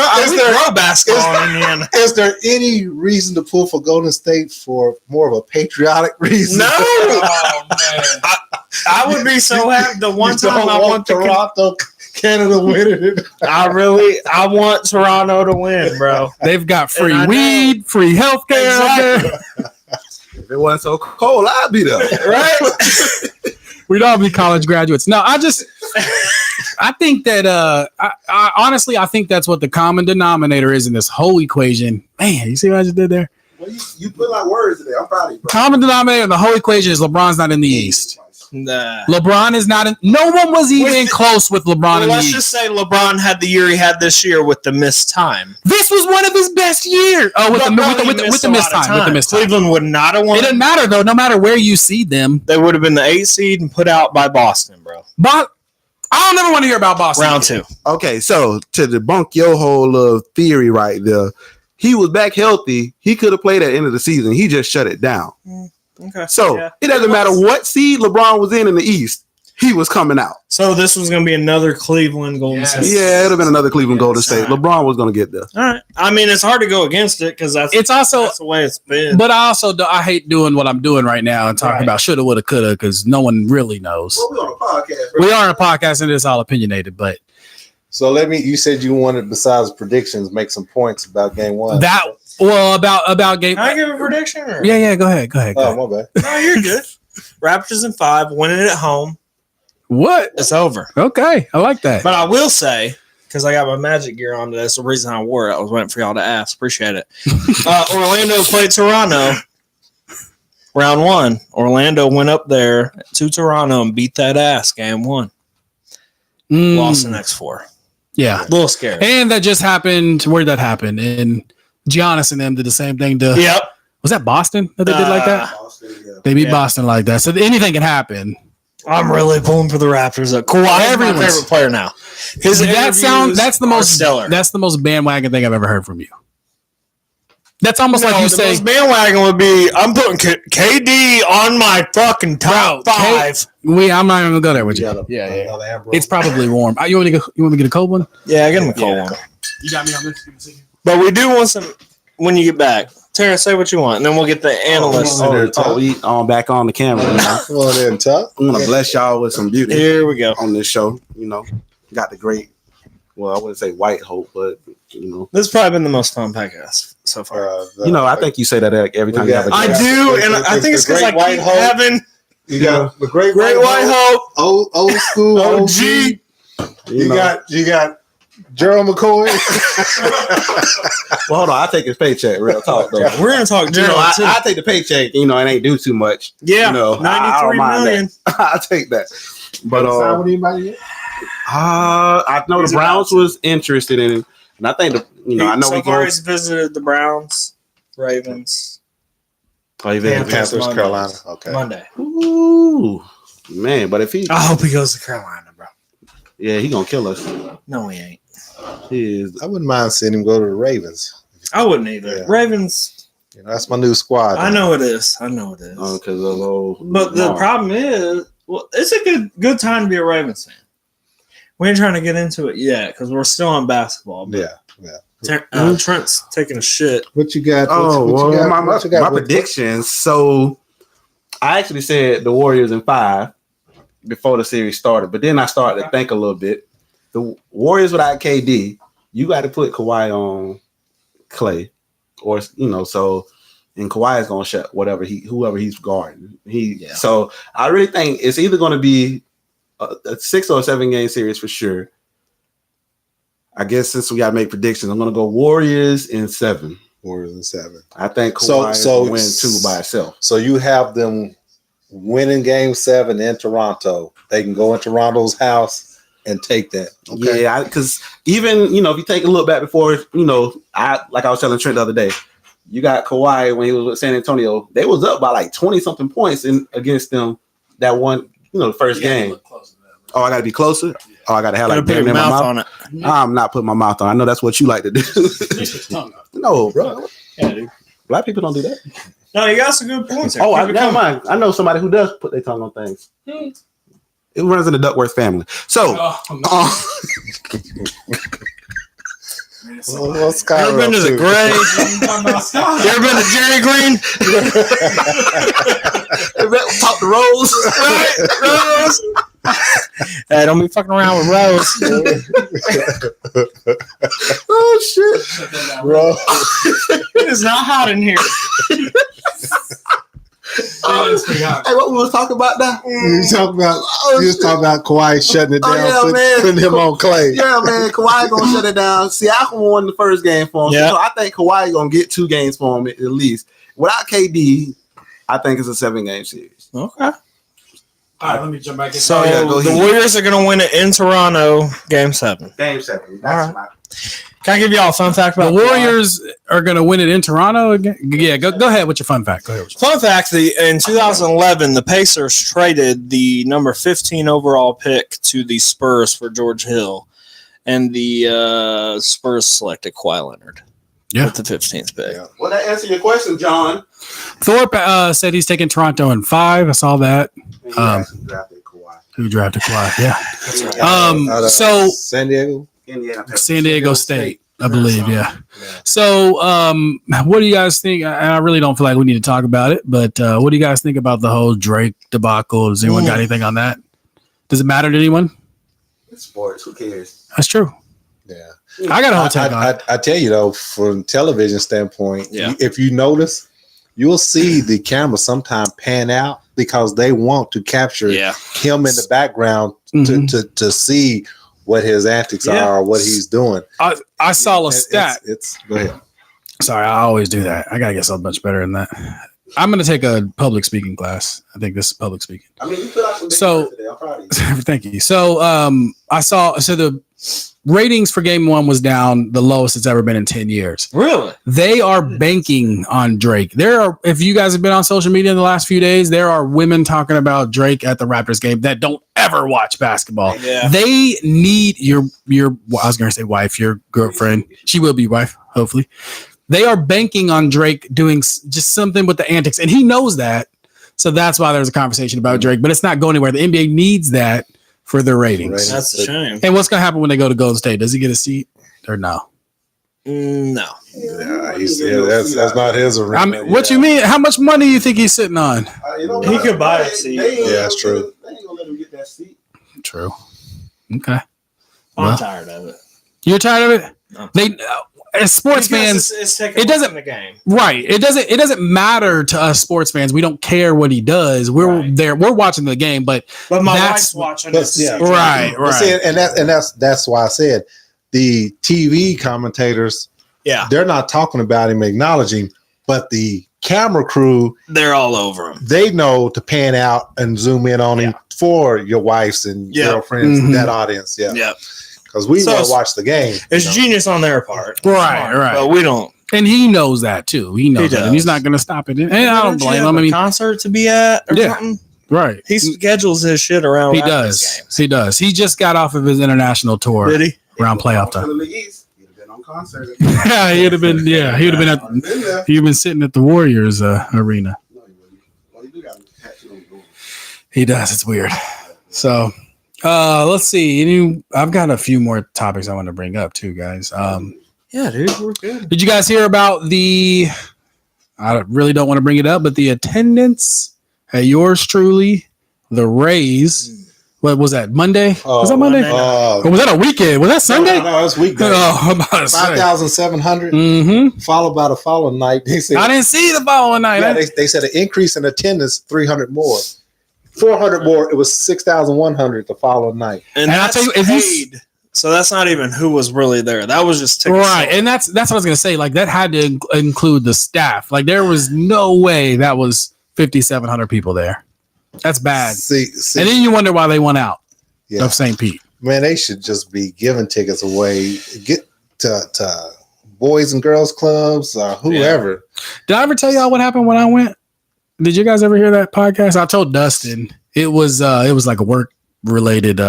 basketball in Indiana. Is there any reason to pull for Golden State for more of a patriotic reason? No. Oh man, I would be so happy. The one time I want Toronto. Canada winning. I want Toronto to win, bro. They've got free weed, free healthcare. Exactly. If it wasn't so cold, I'd be there. Right? We'd all be college graduates. No, I think that I honestly think that's what the common denominator is in this whole equation. Man, you see what I just did there? Well, you put like words in there. I'm proud of you, bro. Common denominator in the whole equation is LeBron's not in the East. Nah. LeBron is not in. No one was even close with LeBron in the East. Let's just say LeBron had the year he had this year with the missed time. This was one of his best years. Oh, with the missed time. Cleveland would not have won. It didn't matter though. No matter where you seed them, they would have been the 8th seed and put out by Boston, bro. But I don't ever want to hear about Boston. Round 2. Okay, so to debunk your whole theory right there, he was back healthy. He could have played at the end of the season. He just shut it down. Okay. So it doesn't matter what seed LeBron was in the East. He was coming out. So this was going to be another Cleveland Golden State. Yeah, it would have been another Cleveland Golden State. Right. LeBron was going to get there. All right. I mean, it's hard to go against it because that's the way it's been. But I hate doing what I'm doing right now and talking about shoulda, woulda, coulda because no one really knows. Well, we're on a podcast. We are on a podcast and it's all opinionated, but So you said you wanted, besides predictions, make some points about game one. About game. Can I give a prediction? Or? Yeah. Go ahead. Oh, my bad. No, you're good. Raptors in 5, winning it at home. What? It's over. Okay, I like that. But I will say, because I got my Magic gear on today, that's the reason I wore it. I was waiting for y'all to ask. Appreciate it. Orlando played Toronto. Round 1. Orlando went up there to Toronto and beat that ass game 1. Lost the next 4. Yeah. A little scary. And that just happened. Where'd that happen? And Giannis and them did the same thing to. Yep. Was that Boston that they did like that? They beat Boston like that. So anything can happen. I'm really pulling for the Raptors. Kawhi is my favorite player now. That's the most stellar. That's the most bandwagon thing I've ever heard from you. That's almost like you say. The most bandwagon would be I'm putting KD on my fucking top 5. I'm not even gonna go there with you. Yeah. It's probably warm. You want me to get a cold one? Yeah, get him a cold one. You got me on this. But we do want some when you get back. Terrence, say what you want, and then we'll get the analysts. We back on the camera. Come on there and talk. I'm gonna bless y'all with some beauty. Here we go on this show. Got the great. Well, I wouldn't say white hope, but this has probably been the most fun podcast so far. I think you say that every time you have a guest. I do, and I think it's because I keep having. You got the great white hope, old school OG. You got Gerald McCoy. Well, hold on. I'll take his paycheck. Real talk, though. We're going to talk Gerald. I take the paycheck. It ain't do too much. Yeah. 93 million. I'll take that. But I know the Browns was interested in it. And I think, I know so far he's visited the Browns, Ravens. Panthers, Carolina. Okay. Monday. Ooh. Man, but if I hope he goes to Carolina, bro. Yeah, he going to kill us. No, he ain't. I wouldn't mind seeing him go to the Ravens. I wouldn't either. Yeah. Ravens. That's my new squad. I know it is. But the problem is, it's a good time to be a Ravens fan. We ain't trying to get into it yet because we're still on basketball. Trent's taking a shit. What you got? My predictions. So I actually said the Warriors in 5 before the series started, but then I started to think a little bit. The Warriors without KD, you got to put Kawhi on Clay, or so, and Kawhi is gonna shut whoever he's guarding. So I really think it's either going to be a 6 or a 7 game series for sure. I guess since we got to make predictions, I'm going to go Warriors in 7. I think Kawhi will win 2 by itself. So you have them winning game 7 in Toronto. They can go in Toronto's house and take that. Okay? Yeah, because even, if you take a look back before, I was telling Trent the other day, you got Kawhi when he was with San Antonio. They was up by like 20-something points against them that one, the first game. Oh, I got to be closer? Oh, I got to have like put your mouth on it. I'm not putting my mouth on it. I know that's what you like to do. No, bro. Yeah, dude. Black people don't do that. No, you got some good points. Never mind. I know somebody who does put their tongue on things. It runs in the Duckworth family. So, what's you ever been to the grave? You ever been to Jerry Green? Talk to Rose. Right? Rose. Hey, don't be fucking around with Rose. Oh, shit. Bro. It is not hot in here. Hey, what we was talking about now? You was talking about Kawhi shutting it down, putting him on Clay. Yeah, man, Kawhi gonna shut it down. Siakam won the first game for him, so I think Kawhi gonna get 2 games for him at least. Without KD, I think it's a 7 game series. Okay. All right, let me jump back in. So the Warriors are going to win it in Toronto, Game 7. Game 7. That's my. Can I give y'all a fun fact about the Warriors are going to win it in Toronto again? Yeah, go ahead with your fun fact. Fun fact, in 2011, the Pacers traded the number 15 overall pick to the Spurs for George Hill, and the Spurs selected Kawhi Leonard. with the 15th pick. Yeah. Well, that answer your question, John. Thorpe said he's taking Toronto in 5. I saw that. Who drafted Kawhi? Yeah. So San Diego, San Diego State, I believe. Yeah. So, what do you guys think? I really don't feel like we need to talk about it, but what do you guys think about the whole Drake debacle? Does anyone got anything on that? Does it matter to anyone? It's sports. Who cares? That's true. yeah. I got a whole take on it. I tell you though, from television standpoint, Yeah. if you notice, you'll see the camera sometime pan out because they want to capture him in the background to see what his antics are or what he's doing. I saw a stat. Go ahead. Sorry, I always do that. I gotta get so much better than that. I'm gonna take a public speaking class. I think this is public speaking. I mean, you put out some So, today. I'm proud of you. thank you. So, I saw. So the ratings for Game 1 was down the lowest it's ever been in 10 years. Really? They are banking on Drake. There are, if you guys have been on social media in the last few days, there are women talking about Drake at the Raptors game that don't ever watch basketball. Yeah. They need your I was going to say wife, your girlfriend. She will be wife, hopefully. They are banking on Drake doing just something with the antics, and he knows that. So that's why there's a conversation about Drake, but it's not going anywhere. The NBA needs that for their ratings. That's a shame. And what's going to happen when they go to Golden State? Does he get a seat or no? No. Yeah, that's not his arena. I mean, what you mean? How much money do you think he's sitting on? He could buy a seat. That's true. They ain't gonna let him get that seat. True. Okay. I'm tired of it. You're tired of it? No. They as sports fans, it doesn't the game. right? It doesn't matter to us sports fans. We don't care what he does. We're there. We're watching the game, but my that's wife's watching but, this. yeah. right. See, and that's why I said the TV commentators. Yeah, they're not talking about him, acknowledging, but the camera crew, they're all over him. They know to pan out and zoom in on him for your wives and girlfriends, that audience. Yeah. Because we want to watch the game. It's genius on their part. Right. But we don't. And he knows that too. He knows that. And he's not going to stop it. And I don't blame him. I mean, concert to be at or something. Right. He schedules his shit around. He does. He does. He just got off of his international tour. Did he? Around playoff time. He'd have been on concert. Yeah, he'd have been. Yeah, he'd have been at. He'd been sitting at the Warriors arena. He does. It's weird. So, let's see. I've got a few more topics I want to bring up too, guys. Yeah, dude, we're good. Did you guys hear about the? I really don't want to bring it up, but the attendance at yours truly, the Rays. What was that? Monday? Was that Monday? Or was that a weekend? Was that Sunday? No, it was weekday. I'm about to say 5,700. Followed by the following night. They said, I didn't see the following night. Yeah, they said an increase in attendance, 300 more. 400 more. It was 6,100 the following night. And I'll tell you, if paid. So that's not even who was really there. That was just tickets. Right. And that's what I was going to say. Like, that had to include the staff. Like, there was no way that was 5,700 people there. That's bad. See, and then you wonder why they went out of St. Pete. Man, they should just be giving tickets away. Get to boys and girls clubs or whoever. Yeah. Did I ever tell y'all what happened when I went? Did you guys ever hear that podcast? I told Dustin it was like a work related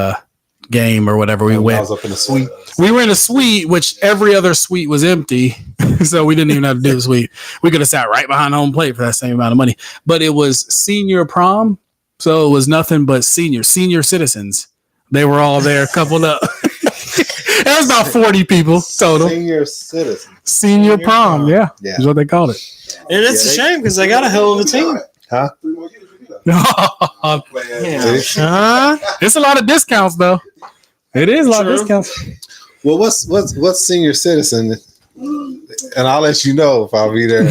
game or whatever. We went. I was up in the suite. We were in a suite, which every other suite was empty, so we didn't even have to do the suite. We could have sat right behind home plate for that same amount of money. But it was senior prom, so it was nothing but senior citizens. They were all there, coupled up. It was about 40 people total. Senior citizens. Senior prom, yeah, is what they called it. And it's a shame because they got a hell of a team. Huh? It's a lot of discounts, though. It is a lot of discounts. Well, what's senior citizen? And I'll let you know if I'll be there.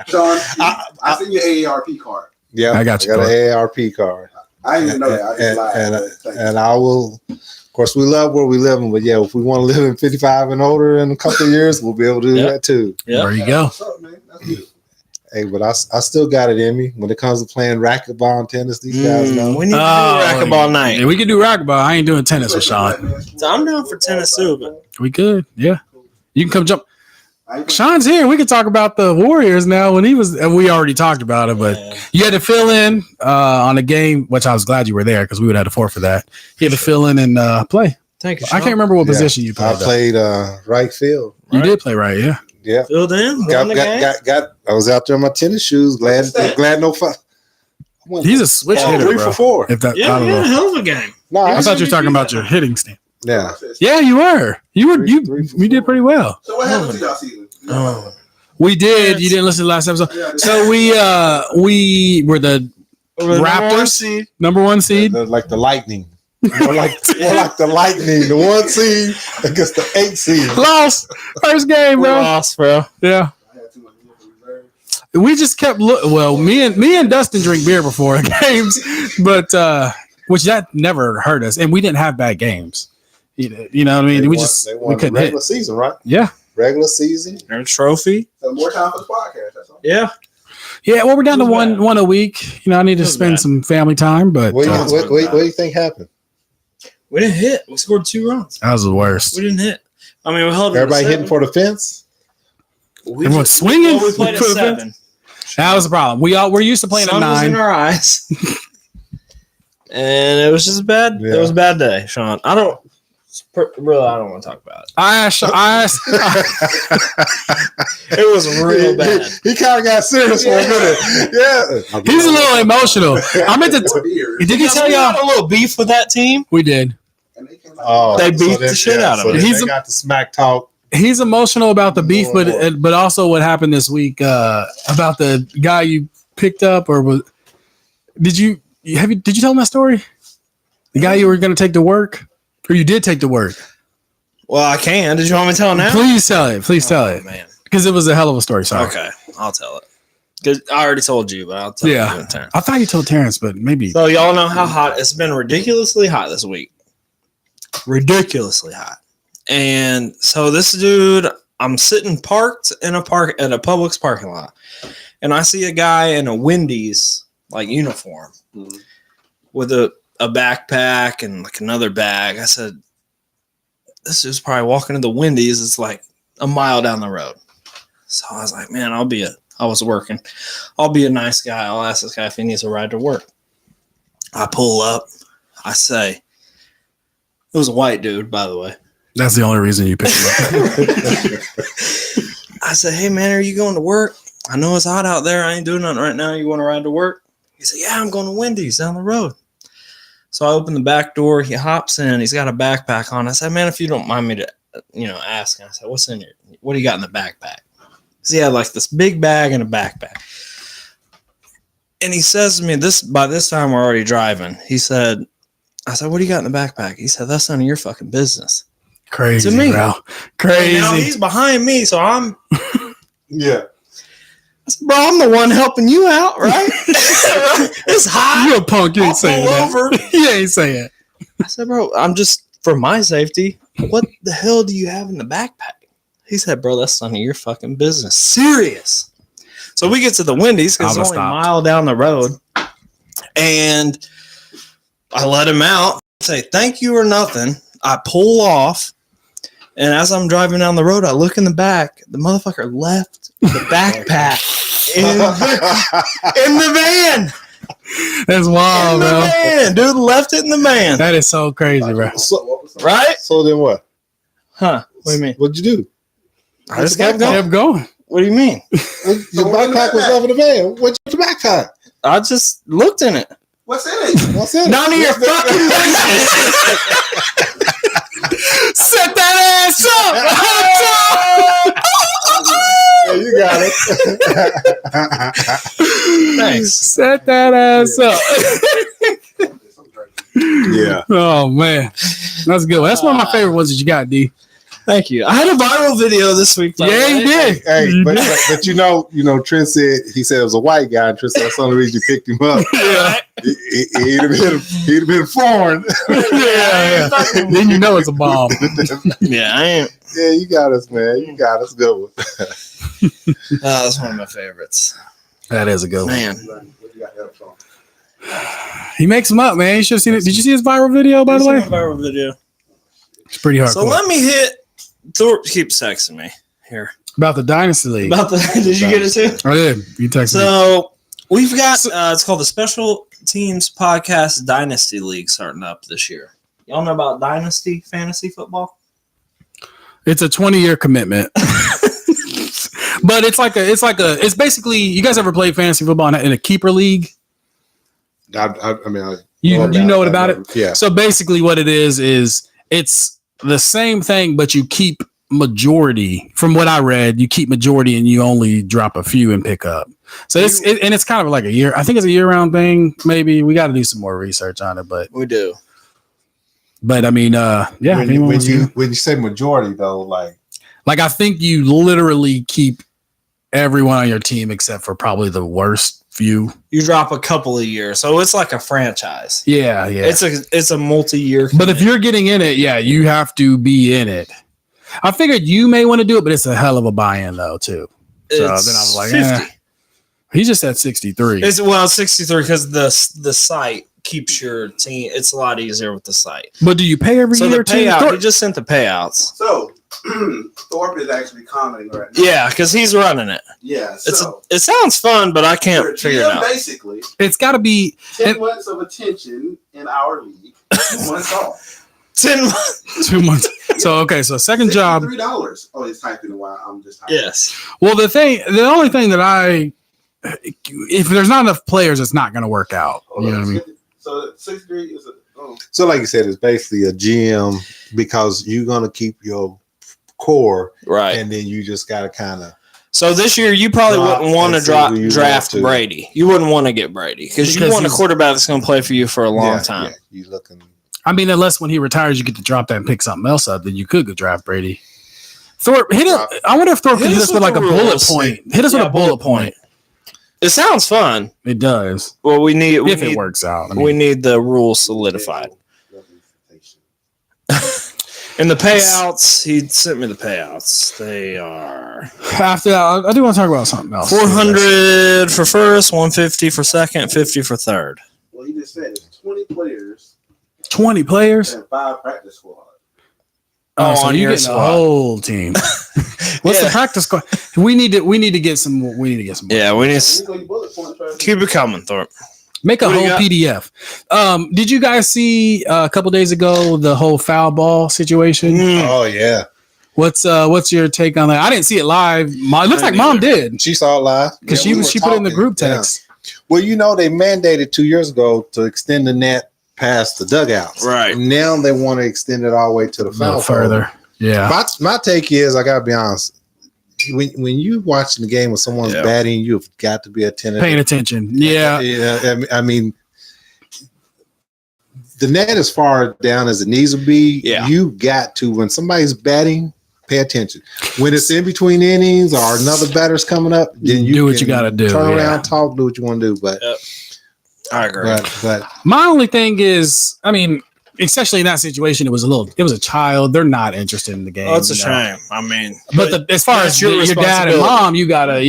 John, I sent you an AARP card. Yeah, I got you. Got an AARP card. I didn't even know that. I just lied. And I will. Of course, we love where we live, but yeah, if we want to live in 55 and older in a couple of years, we'll be able to do that too. Yeah, there you go. What's up, man? That's beautiful. Hey, but I still got it in me when it comes to playing racquetball and tennis. These guys know. We need to do racquetball night. Yeah, we can do racquetball. I ain't doing tennis with Shawn. So I'm down for tennis too, but we could. Yeah, you can come jump. Shawn's here. We can talk about the Warriors now. When he was, we already talked about it, but you had to fill in on a game, which I was glad you were there because we would have to forfeit that. You had to fill in and play. Thank you, I can't remember what position you played. I played right field. You did play right, yeah. Yeah. Filled in. I was out there in my tennis shoes. Glad no fun. He's a switch hitter, 3 bro. for 4. If that, Yeah, I don't he had a know. hell of a game. No, I thought you were talking about your hitting stand. Yeah. Yeah, you were. You Three did pretty well. So what happened to y'all season? Oh. We did. You didn't listen to the last episode. So we were the Raptors, number one seed. Like the Lightning. More like the Lightning. The 1 seed against the 8 seed. Lost first game, bro. Lost, bro. Yeah. We just kept well, me and Dustin drink beer before games, but which that never hurt us, and we didn't have bad games. You know what I mean? They we won couldn't regular hit. season, right? Yeah. Regular season. Their trophy. So more time for the podcast. That's all. Yeah. Yeah, well, we're down to It was one a week. You know, I need to spend bad. some family time, but What do you think happened? We didn't hit. We scored 2 runs. that was the worst. We didn't hit. I mean, we held it. Everybody hitting for the fence? Everyone's swinging. We played at 7. That was the problem. We're used to playing Sun at was 9. in our eyes. And it was just bad. Yeah. It was a bad day, Shawn. I don't want to talk about it. I asked It was real bad. He kind of got serious for a minute. Yeah. he's a little emotional. I meant to. Did he tell We y'all? had a little beef with that team. We did. And they came out. Oh, They beat the shit out of him. They got the smack talk. He's emotional about the beef, Lord. but also what happened this week about the guy you picked up, or was did you tell him that story? The guy you were going to take to work, or you did take to work? Well, I can. Did you want me to tell it now? Please tell it. Please tell it, Man. because it was a hell of a story. Sorry. Okay, I'll tell it. Because I already told you, but I'll tell you in turn. I thought you told Terrence, but maybe. So y'all know how hot it's been. Ridiculously hot this week. Ridiculously hot. And so this dude, I'm sitting parked in a park at a Publix parking lot, and I see a guy in a Wendy's like uniform with a backpack and like another bag. I said, this dude's probably walking to the Wendy's. It's like a mile down the road. So I was like, man, I was working. I'll be a nice guy. I'll ask this guy if he needs a ride to work. I pull up. I say, it was a white dude, by the way. That's the only reason you picked him up. I said, hey, man, are you going to work? I know it's hot out there. I ain't doing nothing right now. You want to ride to work? He said, yeah, I'm going to Wendy's down the road. So I open the back door. He hops in. He's got a backpack on. I said, man, if you don't mind me to, ask. I said, what do you got in the backpack? Because he had like this big bag and a backpack. And he says to me, by this time we're already driving. I said, what do you got in the backpack? He said, that's none of your fucking business. Crazy, To me. bro. And Crazy. now he's behind me, so I'm Yeah. I said, bro, I'm the one helping you out, right? It's hot. You a punk. You ain't I'll saying pull that. over. You ain't saying it. I said, bro, I'm just for my safety. What the hell do you have in the backpack? He said, bro, that's none of your fucking business. Serious. So we get to the Wendy's because it's only a mile down the road. And I let him out, say thank you or nothing. I pull off. And as I'm driving down the road, I look in the back. The motherfucker left the backpack in the van. That's wild, bro. Van. Dude left it in the van. That is so crazy, bro. Right? So then what? Huh? What do you mean? What'd you do? I just kept going. Kept going. What do you mean? Your backpack was left in the van. What's your backpack? I just looked in it. What's in it? What's in it? None of your fucking business. Set that ass up. Yeah, you got it. Thanks. Set that ass up. Yeah. Oh man, that's good. That's one of my favorite ones that you got, D. Thank you. I had a viral video this week. by the Yeah, way. you did. Hey, You but did. you know, Trent said he said it was a white guy, and Trent said that's the only reason you picked him up. Yeah. He'd have been foreign. Yeah. Then you know it's a bomb. Yeah, I ain't. Yeah, you got us, man. You got us. Good one. That's one of my favorites. That is a good one. Man. He makes them up, man. You should have seen it. Did you see his viral video, by the way? This is my viral video. It's pretty hardcore. So let me hit. Thor keeps texting me here About the Dynasty League. about the. Did you get it too? I did. You texted me. So we've got. It's called the Special Teams Podcast Dynasty League starting up this year. Y'all know about Dynasty fantasy football? It's a 20-year commitment. But it's basically, you guys ever play fantasy football in a keeper league? You know about it? Yeah. So basically what it is it's the same thing, but you keep majority. From what I read, you keep majority and you only drop a few and pick up. So it's kind of like a year. I think it's a year-round thing. Maybe we got to do some more research on it, but we do. But I mean, yeah. When you say majority though, like I think you literally keep everyone on your team except for probably the worst few. You drop a couple a year, so it's like a franchise. Yeah. It's a multi-year. But if you're getting in it, yeah, you have to be in it. I figured you may want to do it, but it's a hell of a buy-in though too. So then I was like, 50. He just said 63. It's 63 because the site keeps your team. It's a lot easier with the site. But do you pay every year? The payout, he just sent the payouts. So Thorpe is actually commenting right now. Yeah, because he's running it. Yeah, it sounds fun, but I can't figure it out. Basically, it's got to be 10 months of attention in our league. 2 months off. 10 months. 2 months. So okay, so second job. $3. Oh, it's typing a while. I'm just typing. Yes. Well, the only thing that if there's not enough players, it's not going to work out. You know what I mean? So 63 is so like you said, it's basically a GM because you're gonna keep your core right, and then you just gotta kind of. So this year you probably wouldn't want to draft Brady. You wouldn't want to get Brady because you want a quarterback that's going to play for you for a long time. Yeah, you looking. I mean, unless when he retires, you get to drop that and pick something else up, then you could go draft Brady. Thorpe, I wonder if Thorpe can hit us with like a bullet point. Hit us with a bullet point. It sounds fun. It does. Well, it works out. We need the rules solidified. And the payouts, he sent me the payouts. They are after that. I do want to talk about something else. 400 for first, 150 for second, 50 for third. Well, he just said it's 20 players. 20 players and 5 practice squad. Oh, so you get the whole team. What's the practice squad? We need to get some. Yeah, we need. Keep it coming, Thorpe. Make a whole PDF. Did you guys see a couple days ago the whole foul ball situation? Oh yeah. What's your take on that? I didn't see it live. It looks like Mom did. She saw it live because she put it in the group text. Yeah. Well, they mandated 2 years ago to extend the net past the dugouts. Right. Now they want to extend it all the way to the foul further. Yeah. My take is, I gotta be honest. When you watching the game when someone's batting, you've got to be attentive. Paying attention. Yeah. I mean, the net as far down as it needs to be. Yeah. You got to, when somebody's batting, pay attention. When it's in between innings or another batter's coming up, then you do what you got to do. Turn around, talk, do what you want to do. But I agree. But my only thing is, I mean, especially in that situation, it was a child. They're not interested in the game. Oh, it's a shame. I mean, but as far as your dad and mom, you gotta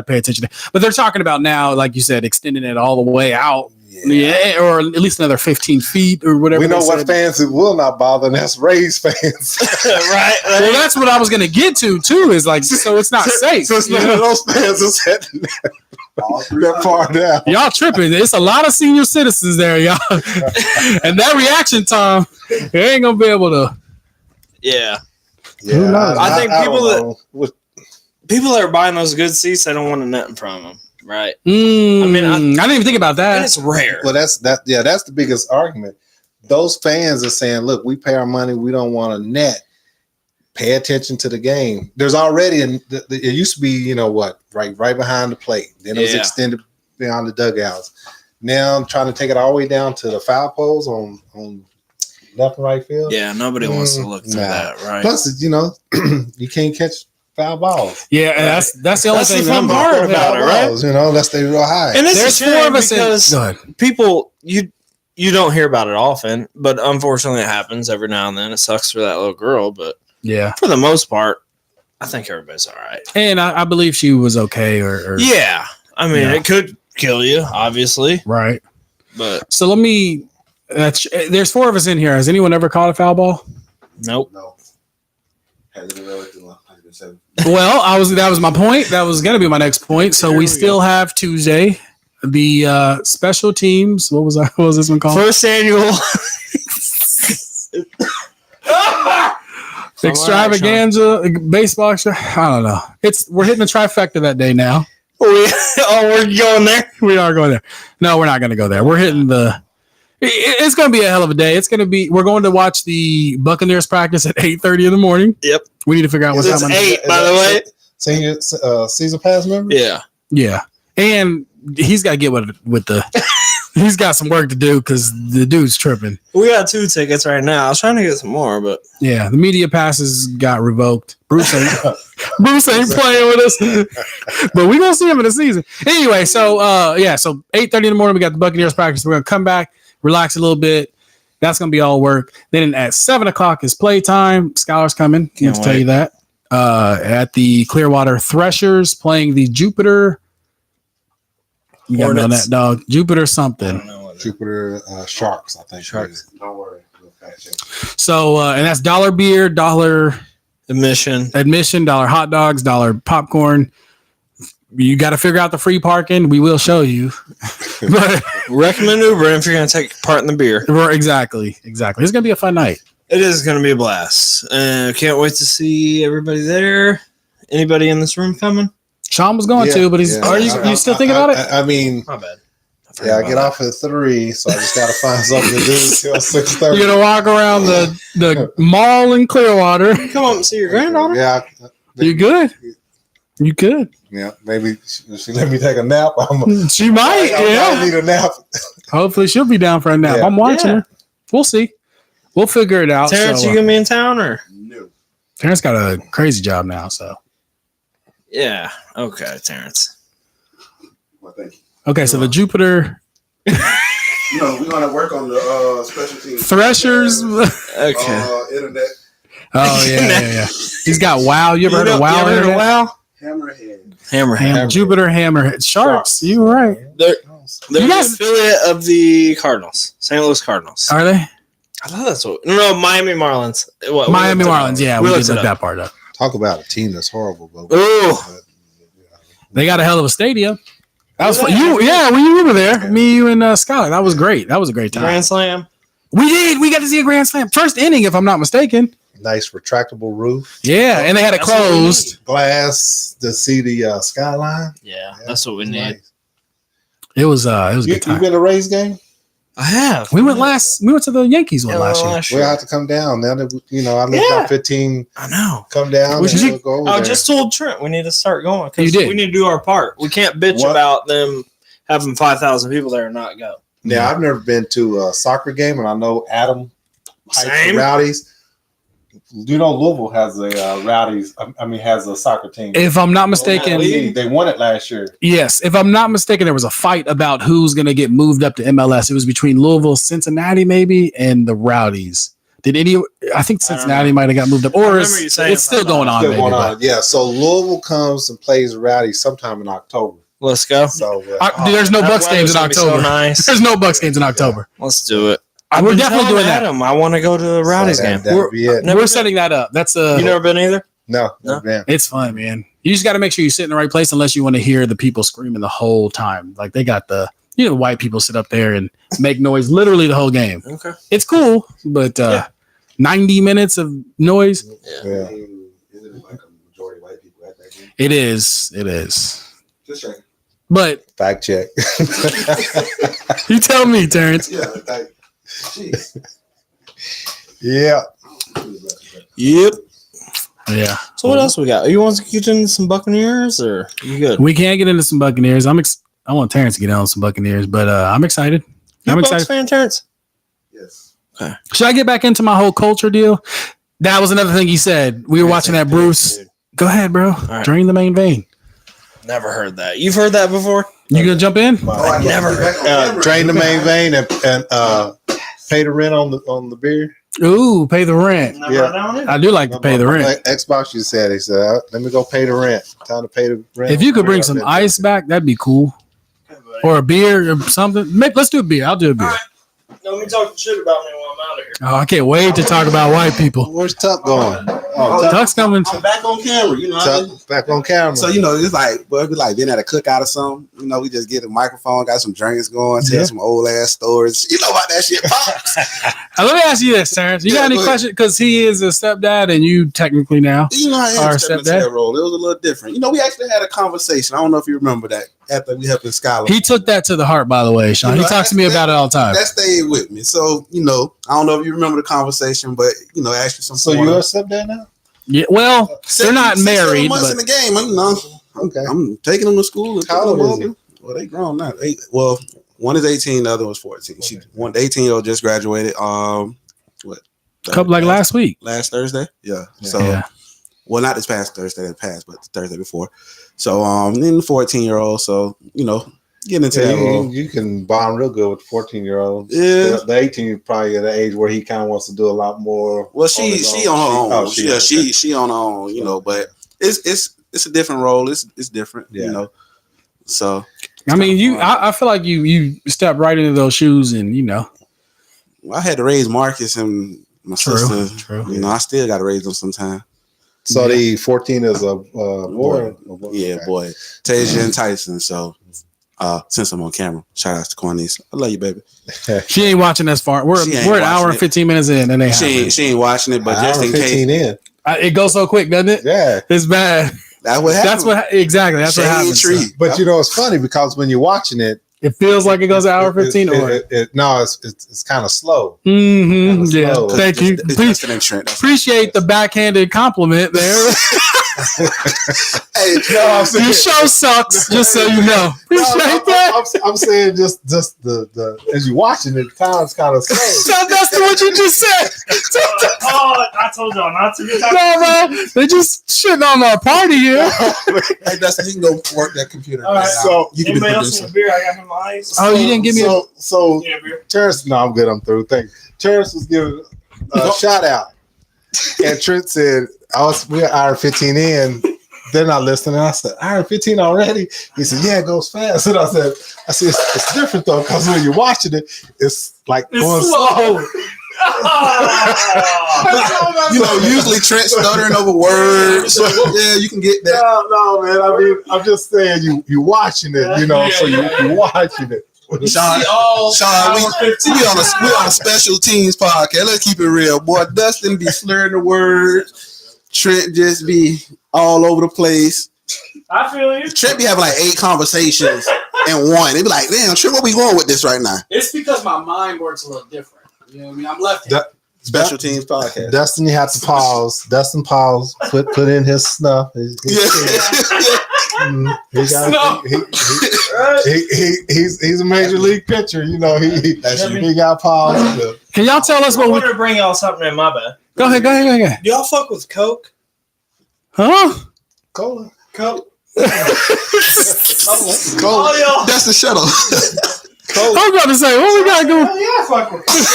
pay attention to. But they're talking about now, like you said, extending it all the way out. Yeah, or at least another 15 feet or whatever. We know what fans it will not bother, and that's Rays fans. Right. Well, that's what I was going to get to, too, is like, so it's not safe. So it's none of those fans are setting that far down. Y'all tripping. It's a lot of senior citizens there, y'all. And that reaction time, they ain't going to be able to. Yeah. Who knows? I think people that are buying those good seats, they don't want nothing from them. Right. I mean, I didn't even think about that. And it's rare. Well, that's the biggest argument. Those fans are saying, look, we pay our money. We don't want a net. Pay attention to the game. There's already, it used to be, right behind the plate. Then it was extended beyond the dugouts. Now I'm trying to take it all the way down to the foul poles on left and right field. Yeah, nobody wants to look through that, right? Plus, you can't catch foul balls. Yeah, and that's the only thing. The fun part about it, right? Unless they real high. And there's 4 of us because people you don't hear about it often, but unfortunately it happens every now and then. It sucks for that little girl, but yeah, for the most part, I think everybody's all right. And I believe she was okay. Or yeah, I mean it could kill you, obviously, right? But so there's 4 of us in here. Has anyone ever caught a foul ball? Nope. No. Well, that was my point. That was going to be my next point. So we still have Tuesday, the special teams. What was this one called? First annual extravaganza, baseball. I don't know. We're hitting the trifecta that day now. We're going there. We are going there. No, we're not going to go there. We're hitting the. It's going to be a hell of a day. It's going to be. We're going to watch the Buccaneers practice at 8:30 in the morning. Yep. We need to figure out what time. 8, by the way. Senior season pass member. Yeah, and he's got to get with the. He's got some work to do because the dude's tripping. We got 2 tickets right now. I was trying to get some more, but yeah, the media passes got revoked. Bruce ain't playing with us, but we gonna see him in the season anyway. So so 8:30 in the morning we got the Buccaneers practice. We're gonna come back, relax a little bit. That's gonna be all work. Then at 7:00 is playtime. Scholars coming. Can't tell you that. At the Clearwater Threshers playing the Jupiter. You got me on that, dog. Jupiter something. Jupiter Sharks, I think. Sharks. Don't worry. So, and that's $1 beer, $1 admission, $1 hot dogs, $1 popcorn. You got to figure out the free parking. We will show you. But recommend Uber if you're going to take part in the beer. Exactly. It's going to be a fun night. It is going to be a blast. can't wait to see everybody there. Anybody in this room coming? Shawn was going to, but are you still thinking about it? I mean, my bad. I get off at 3, so I just got to find something to do till 6:30. You're gonna walk around the mall in Clearwater. Come on and see your granddaughter. Yeah, you good? You could. Yeah, maybe she let me take a nap. She might. I need a nap. Hopefully, she'll be down for a nap. Yeah. I'm watching her. We'll see. We'll figure it out. Terrence, you gonna be in town or No. Terrence got a crazy job now, so. Yeah. Okay, Terrence. Well, thank you. Okay, so the Jupiter we're gonna work on the special teams. Threshers. Okay. Internet. Oh yeah. He's got WoW. You ever heard of WoW? Hammerhead. Jupiter Hammerhead. Sharks. You were right. They're an affiliate of the Cardinals, St. Louis Cardinals. Are they? I thought that's what. No, Miami Marlins. Miami Marlins. Yeah, we did look that part up. Talk about a team that's horrible, but they got a hell of a stadium. That was fun. When you were there, me, you, and Skylar. That was great. That was a great time. Grand Slam. We did. We got to see a Grand Slam. First inning, if I'm not mistaken. nice retractable roof. Yeah, and they had it closed. Glass to see the skyline. Yeah, that's what we need. Nice. It was a good time. You been to a Rays game? I have. We went to the Yankees one last year. We'll have to come down. Now that I live about 15. I know. Come down. We'll go over I there. just told Trent we need to start going You because did. we need to do our part. We can't bitch about them having 5,000 people there and not go. Now I've never been to a soccer game, and I know Adam Same. Rowdies. Louisville has a has a soccer team. If I'm not mistaken, They won it last year. yes. If I'm not mistaken, there was a fight about who's going to get moved up to MLS. It was between Louisville, Cincinnati, maybe, and the Rowdies. I think Cincinnati might have got moved up, or it's still going on. Still going on. Yeah. So Louisville comes and plays Rowdies sometime in October. Let's go. So there's no Bucks games in October. So nice. There's no Bucks games in October. Let's do it. We're definitely doing that. I want to go to the Rowdies game. We're setting that up. That's You never been either? No. Man. It's fun, man. You just got to make sure you sit in the right place unless you want to hear the people screaming the whole time. Like they got the white people sit up there and make noise literally the whole game. Okay. It's cool, but 90 minutes of noise. Yeah. Is it like a majority white people at that game? It is. Just checking. But Fact check. you tell me, Terrence. Yeah, like, jeez. Yeah. Yep. Yeah. So what else we got? You want to get into some Buccaneers or you good? We can't get into some Buccaneers. I want Terrence to get on some Buccaneers, but I'm excited. You I'm a Bucs excited. fan, Terrence? Yes. Okay. Should I get back into my whole culture deal? That was another thing he said. We were watching that Bruce. Dude. Go ahead, bro. right. Drain the main vein. Never heard that. You've heard that before? You gonna jump in? I never heard. Drain the main vein and pay the rent on the beer. Ooh, pay the rent. Never Yeah. heard that one? I do like to pay the rent. Xbox, you said, he said, let me go pay the rent. Time to pay the rent. If you could bring some ice back, that'd be cool. Or a beer or something. Let's do a beer. I'll do a beer. Don't be talking shit about me while I'm out of here. Oh, I can't wait to talk about white people. Where's Tuck going? Tuck's coming. I'm back on camera, you know. Tuck back on camera. So, you know, it's like, well, it'd be like being at a cookout or something. You know, we just get a microphone, got some drinks going, tell some old ass stories. You know about that shit, Pops. Let me ask you this, Terrence. You got any questions? Because he is a stepdad and you technically now You know, I are a had stepped into stepdad. that role. It was a little different. You know, we actually had a conversation. I don't know if you remember that after we helped in Skylar. He took that to the heart, by the way, Shawn. You know, He talks to me about it all the time. That stayed with me. So, you know, I don't know if you remember the conversation, but, you know, ask you some. So you're a stepdad now? Yeah, well, they're not married. 7 months But in the game, you know. Okay. I'm taking them to school. How old is he? Well, they grown now. Well, one is 18, the other was 14. Okay. The 18-year-old just graduated. couple like last week. Last Thursday. Yeah. So, Yeah. well, not this past Thursday, that passed, but the Thursday before. So, then the 14-year-old. So, you know, getting into that role. You can bond real good with the 14-year-old. Yeah. The 18 is probably at the age where he kind of wants to do a lot more. Well, she on her own. Oh, she on her own, you know, but it's a different role. It's different, you know. So I mean, I feel like you stepped right into those shoes, and you know, I had to raise Marcus and my sister. True. You know, I still got to raise them sometime. So the 14 is a boy. Yeah, boy. Tasia and Tyson. So since I'm on camera, shout out to Cornice. I love you, baby. She ain't watching this far. We're an hour and 15 minutes in, and she ain't watching it, but just in case it goes so quick, doesn't it? Yeah, it's bad. That's what happens. That's what happens. But you know, it's funny because when you're watching it, it feels like it goes an hour 15. No, it's kind of slow. Mm-hmm. Yeah, slow. thank you. Please appreciate the backhanded compliment there. Hey, no, your show sucks. Just so you know, appreciate that. I'm saying just the as you're watching it, time's kind of slow. So that's what you just said. I told y'all not to. No, man, they just shitting on our party here. Hey, Dustin, you can go work that computer. All right, so you can be anybody else producer. want a beer? I got him ice. Oh, you didn't give me so beer. Terrence. No, I'm good. I'm through. Thank you. Terrence was giving a shout out, and Trent said, "We're hour 15 in." They're not listening. I said, "Hour 15 already?" He said, "Yeah, it goes fast." And I said, "It's different though, because when you're watching it, it's like going slow." You know, usually Trent stuttering over words. Yeah, you can get that. No, man. I mean, I'm just saying you watching it, you know, so you watching it. Sean, we on a special teams podcast. Let's keep it real, boy. Dustin be slurring the words. Trent just be all over the place. I feel you. Trent be having like 8 conversations in one. They be like, "Damn, Trent, where we going with this right now?" It's because my mind works a little different. You know what I mean? I'm left-handed. Special teams podcast. Dustin, you have to pause. Dustin, pause. Put in his snuff. He's a major league pitcher. You know, he got pause. Can y'all tell us I wanted to bring y'all something in my bad. Go ahead. Do y'all fuck with Coke? Huh? Cola. Coke. Cola. That's the shuttle. I was about to say, what we gotta go? Yeah, fuck with Coke.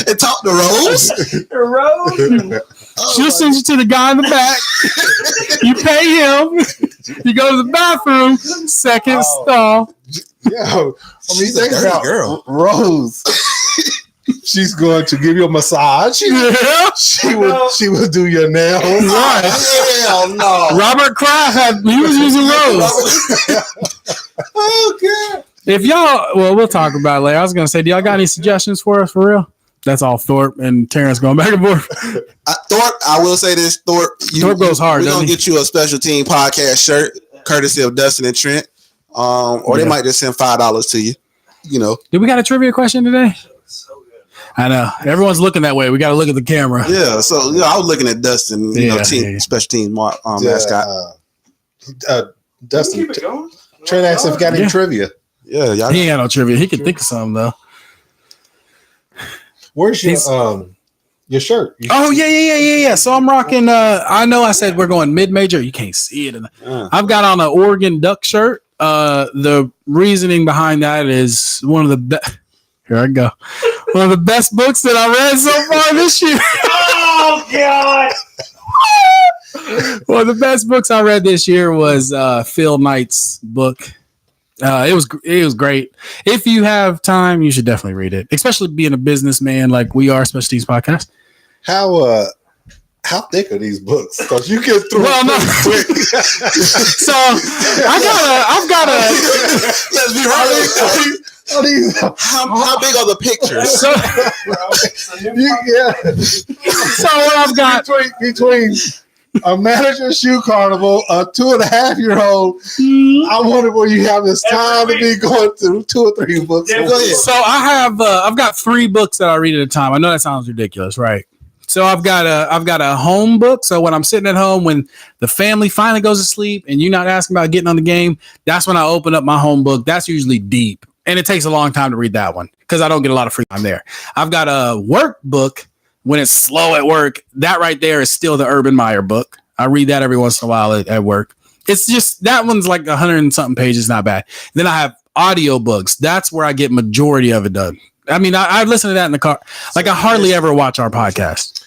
And talk to Rose. The road. She'll send you to the guy in the back. You pay him. You go to the bathroom. Second stall. Yeah, I mean, She's a dirty girl. Rose. She's going to give you a massage. Yeah. She will do your nails. Right. Hell no. Robert Kraft he was using Rose. Oh god. If y'all, we'll talk about it later. I was gonna say, do y'all got any suggestions for us for real? That's all Thorpe and Terrence going back and forth. Thorpe, I will say this, Thorpe goes hard. We're gonna get you a special team podcast shirt, courtesy of Dustin and Trent. Or they might just send $5 to you. You know. Did we got a trivia question today? I know. Everyone's looking that way. We got to look at the camera. Yeah. So I was looking at Dustin, special team mascot. Dustin, Trent asked if you got any trivia. Yeah, y'all. He ain't got no trivia. He can think of something though. Where's your shirt? Oh yeah. So I'm rocking. I know I said we're going mid-major. You can't see it. I've got on an Oregon Duck shirt. The reasoning behind that is one of the best. Here I go. One of the best books that I read so far this year. Oh God! One of the best books I read this year was Phil Knight's book. It was great. If you have time, you should definitely read it, especially being a businessman like we are, Special Teams Podcast. How thick are these books? Because you get through quick. So I've got a. Let's be honest. How big are the pictures? So what I've got between a manager shoe carnival, a 2.5-year-old. I wonder where you have this time to be going through 2 or 3 books. Go ahead. So I've got 3 books that I read at a time. I know that sounds ridiculous, right? So I've got a home book. So when I'm sitting at home, when the family finally goes to sleep and you're not asking about getting on the game, that's when I open up my home book. That's usually deep. And it takes a long time to read that one because I don't get a lot of free time there. I've got a workbook when it's slow at work. That right there is still the Urban Meyer book. I read that every once in a while at work. It's just, that one's like 100 and something pages, not bad. Then I have audio books. That's where I get majority of it done. I mean, I listen to that in the car. Like, I hardly ever watch our podcast.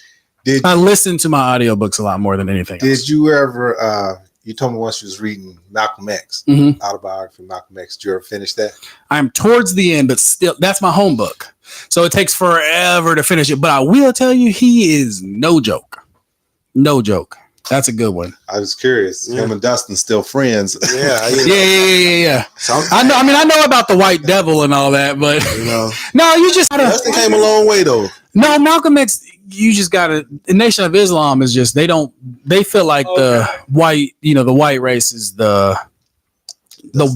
I listen to my audiobooks a lot more than anything else. Did you ever, you told me once you was reading Malcolm X, autobiography of Malcolm X. Did you ever finish that? I'm towards the end, but still, that's my home book. So it takes forever to finish it. But I will tell you, he is no joke. No joke. That's a good one. I was curious. Him and Dustin still friends. Yeah. I know about the White Devil and all that, but no, you just gotta. Dustin came a long way though. No, Malcolm X. You just gotta. The Nation of Islam is just they feel like the white race is the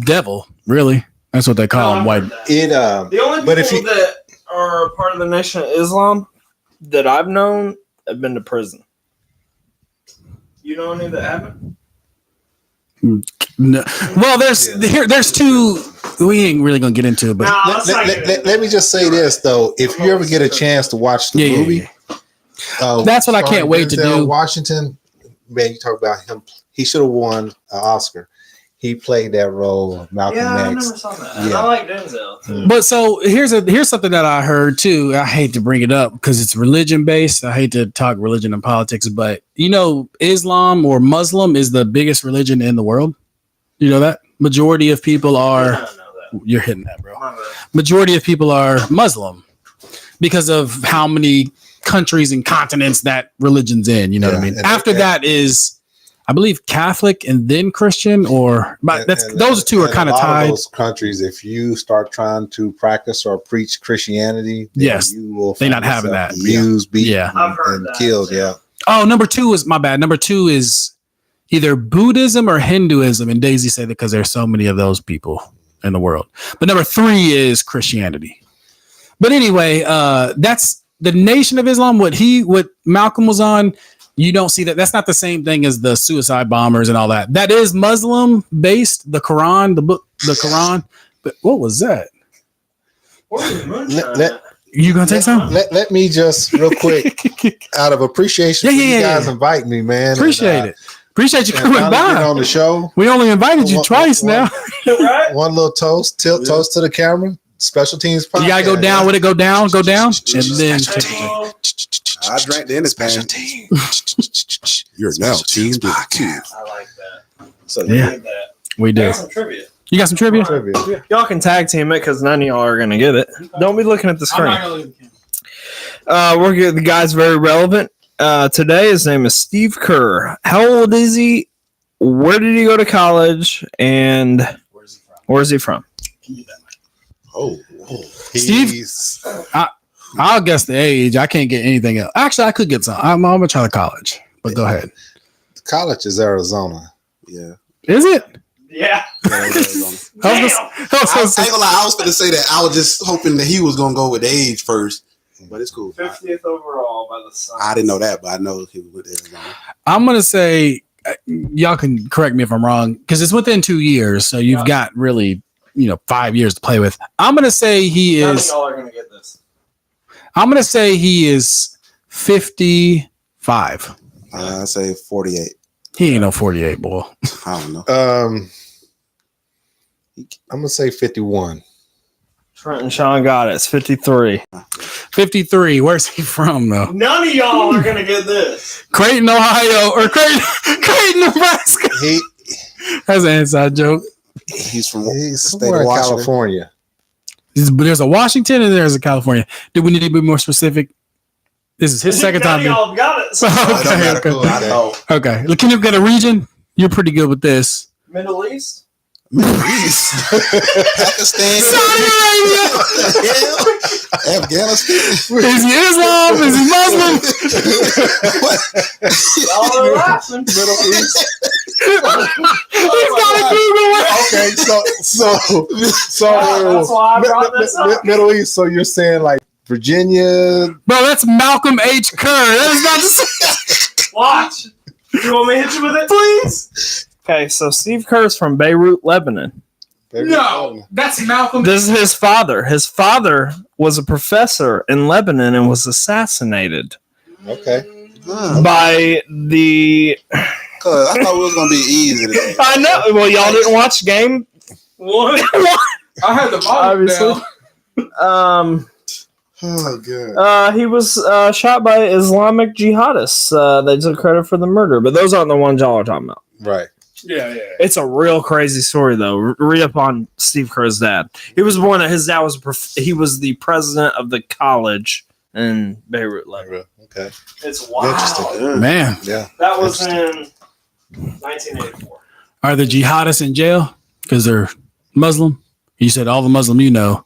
devil. Really, that's what they call them. White. The only people that are part of the Nation of Islam that I've known have been to prison. You know any that haven't? No. Well, there's 2. We ain't really gonna get into it, but let me just say this though: if you ever get a chance to watch the movie, that's what I can't wait to do. Washington, man, you talk about him. He should have won an Oscar. He played that role of Malcolm X. I never saw that. Yeah. I like Denzel too. But so here's something that I heard too. I hate to bring it up because it's religion based. I hate to talk religion and politics, but Islam or Muslim is the biggest religion in the world. You know that? Majority of people are. I don't know that. You're hitting that, bro. Majority of people are Muslim because of how many countries and continents that religion's in. You know what I mean? After that is, I believe, Catholic and then Christian, but those 2 are kind of tied. Those countries, if you start trying to practice or preach Christianity, yes, you will. They're not having that. Abused, beaten, I've heard and that. killed. Yeah. Oh, number 2 is my bad. Number 2 is either Buddhism or Hinduism, and Daisy said that because there's so many of those people in the world. But number 3 is Christianity. But anyway, that's the Nation of Islam. What Malcolm was on. You don't see that. That's not the same thing as the suicide bombers and all that. That is Muslim based. The Quran, the book, the Quran. But what was that? You gonna take some? Let me just real quick, out of appreciation for you guys inviting me, man. Appreciate it. Appreciate you coming by on the show. We only invited you twice now. One little toast, toast to the camera. Special Teams Podcast. You gotta go down with it. Go down, and then. I drank the Special Team. You're now Team Podcast. I like that. So we do. Some trivia. You got some trivia? Y'all can tag team it because none of y'all are gonna get it. Don't be looking at the screen. We're good. The guy's very relevant. Today, his name is Steve Kerr. How old is he? Where did he go to college? And where's he from? Oh, Steve. I'll guess the age. I can't get anything else. Actually, I could get some. I'm gonna try the college, but go ahead. The college is Arizona. Yeah. Is it? Yeah. I ain't gonna lie. I was going to say that. I was just hoping that he was going to go with the age first, but it's cool. 50th overall by the Suns. I didn't know that, but I know he was with Arizona. I'm gonna say, y'all can correct me if I'm wrong, because it's within 2 years, so you've got really 5 years to play with. I'm gonna say he is. None of y'all are gonna get this. I'm gonna say he is 55. I say 48. He ain't no 48, boy. I don't know. I'm gonna say 51. Trent and Sean got it. It's 53. 53. Where's he from, though? None of y'all are gonna get this. Creighton, Ohio, or Creighton, Nebraska. That's an inside joke. He's from He's state somewhere of in Washington. California. But there's a Washington and there's a California. Do we need to be more specific? This is his second time. Y'all got it. It don't matter. Okay. Cool. I know. Okay. Can you get a region? You're pretty good with this. Middle East. Middle East, Pakistan, Saudi Arabia. Afghanistan. Is he Islam? Is he Muslim? Y'all are laughing. Middle East. He's got a Google it. Okay, so That's why I brought this up. Middle East. So you're saying like Virginia? Bro, that's Malcolm H. Kerr. That is not the same. Watch. You want me to hit you with it, please? Okay, so Steve Kerr's from Beirut, Lebanon. No, that's Malcolm. This is his father. His father was a professor in Lebanon and was assassinated Okay. by the. Cause I thought it was gonna be easy today. I know. Well, y'all didn't watch game one. I had the volume down. Oh, good. He was shot by Islamic jihadists. They took credit for the murder, but those aren't the ones y'all are talking about. Right. Yeah. It's a real crazy story, though. Read up on Steve Kerr's dad. He was born. His dad was he was the president of the college in Beirut, Lebanon. Okay. It's wild. Interesting. Man, Yeah. That was in 1984. are the jihadists in jail because they're Muslim? You said all the Muslim you know.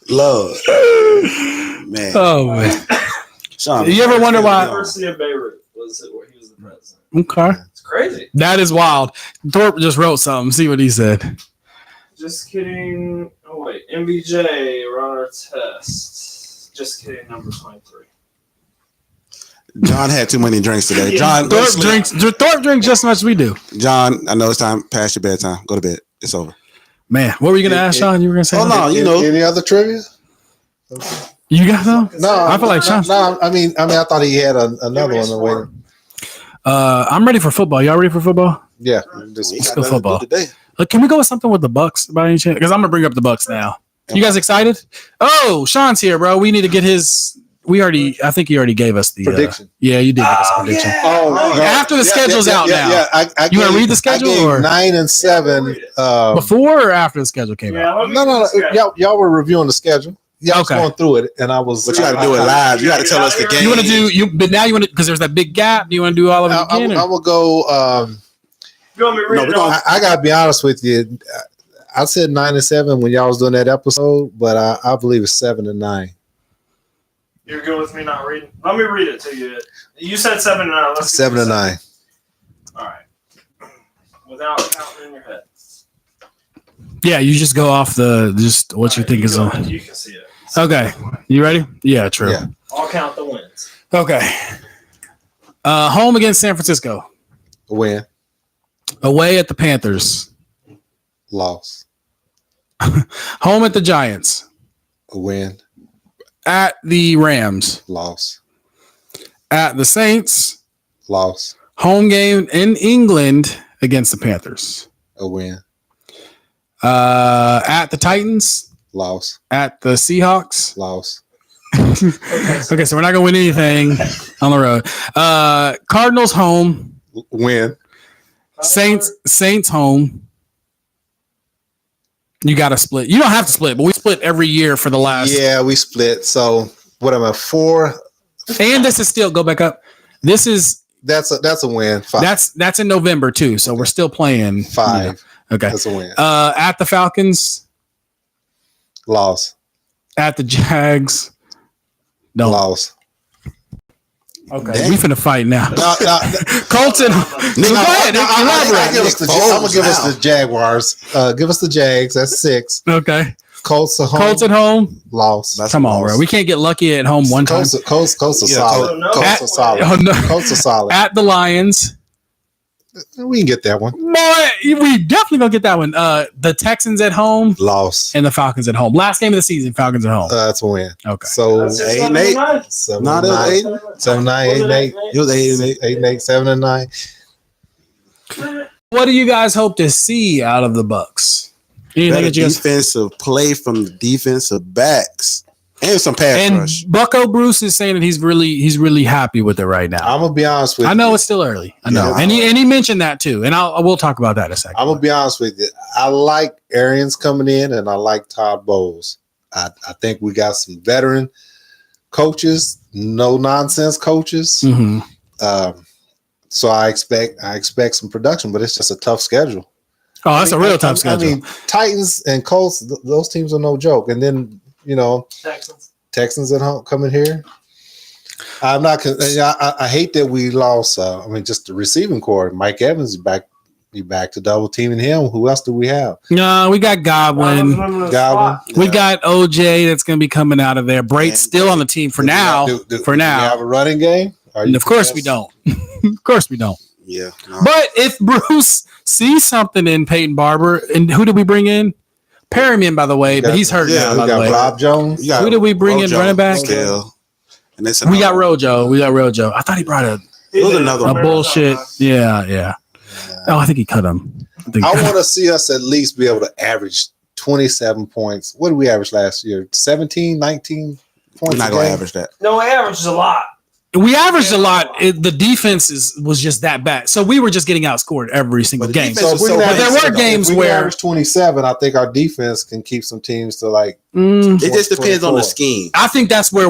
Love, man. Oh man. Shawn, You ever wonder why? University of Beirut was where he was the president. Okay, It's crazy. that is wild. Thorpe just wrote something. See what he said. Just kidding. Oh wait, MBJ runner test. Just kidding. Number 23. John had too many drinks today. John, go to sleep. Thorpe drinks just as much as we do. John, I know it's time past your bedtime. Go to bed. It's over. Man, what were you gonna ask, Shawn? You were gonna say? Oh no, you know. Any other trivia? You got some? No, I feel like Shawn. No, I mean, I thought he had another one waiting. I'm ready for football. Y'all ready for football? Yeah. We Let's got go nothing to do football. today. Can we go with something with the Bucks by any chance? Because I'm gonna bring up the Bucks now. You guys excited? Oh, Shawn's here, bro. We need to get his. I think he already gave us the Prediction. Yeah, you did give us a prediction. Yeah. Oh, no. After the schedule's out now. Yeah, You wanna read the schedule, I gave or- 9 and 7. Before or after the schedule came out? No. Y'all were reviewing the the Y'all was Okay. going through it, and I was. But you got to do it live. You got to tell us the game. You want to do but now you want to because there's that big gap. Do you want to do all of it again? I will go. You want me to read it off? I gotta be honest with you. I said 9 and 7 when y'all was doing that episode, but I believe it's 7 and 9. You're good with me not reading? Let me read it to you. You said 7 and 9. Let's 7 and 9. All right. Without counting in your head. Yeah, you just go off just what you think is go on. ahead. You can see it. Okay, you ready? Yeah, true. Yeah. I'll count the wins. Okay. Home against San Francisco. A win, Away at the Panthers. loss, Home at the Giants. a win, At the Rams. loss, At the Saints. loss, Home game in England against the Panthers. a win, At the Titans. loss, At the Seahawks. loss, Okay, so we're not gonna win anything on the road. Cardinals home. win, Saints home. You got to split. You don't have to split, but we split every year for the last. Yeah, we split. So what am I 4? And this is still go back up. This is That's a win. 5. that's in November too, so we're still playing 5. you know. Okay. That's a win. At the Falcons. Loss, At the Jags. No. loss. Okay. We finna fight now. No, Colton. Go ahead. I'm Elaborate. gonna give us the Jaguars. Give us the Jags. That's 6. Okay. Colts at home. Colts at home. Loss. That's Come on, loss. bro. We can't get lucky at home one time. Colts are solid. no. Colts are solid. Oh, no. Colts are solid. At the Lions. We can get that one. Boy, we definitely gonna get that one. The Texans at home Loss. and the Falcons at home. Last game of the season, Falcons at home. That's a win. Okay. So That's just 8 and 8. 7 No, and that was 9. 8. 7 and 9, 8 and 8. It was 8 and 8. 8 and 8, 7 and 9. What do you guys hope to see out of the Bucks? Anything Better that you guys? defensive play from the defensive backs. And some pass rush. Bucko Bruce is saying that he's really happy with it right now. I'm gonna be honest with you. I know it's still early. I know, and he mentioned that too. And we'll talk about that in a second. I'm gonna be honest with you. I like Arians coming in, and I like Todd Bowles. I think we got some veteran coaches, no nonsense coaches. Mm-hmm. So I expect some production, but it's just a tough schedule. Oh, that's a real tough schedule. I mean, Titans and Colts; those teams are no joke. And then Texans at home coming here. I'm not. I hate that we lost. Just the receiving core. Mike Evans is back. Be back to double teaming him. Who else do we have? No, we got Godwin. We got OJ that's going to be coming out of there. Brate's still on the team for now. Do we have a running game? Of course we don't. Of course we don't. Yeah. No. But if Bruce sees something in Peyton Barber, and who did we bring in? Perryman, by the way, but he's hurt now. We got Rob Jones. Who did we bring in? Running back. And we got Rojo. I thought he brought a bullshit. Yeah. Oh, I think he cut him. I want to see us at least be able to average 27 points. What did we average last year? 17, 19 points. We're not going to average that. No, we averaged a lot. We averaged a lot. The defense was just that bad. So we were just getting outscored every single game. But there were games where average 27. I think our defense can keep some teams to like. It just depends on the scheme. I think that's where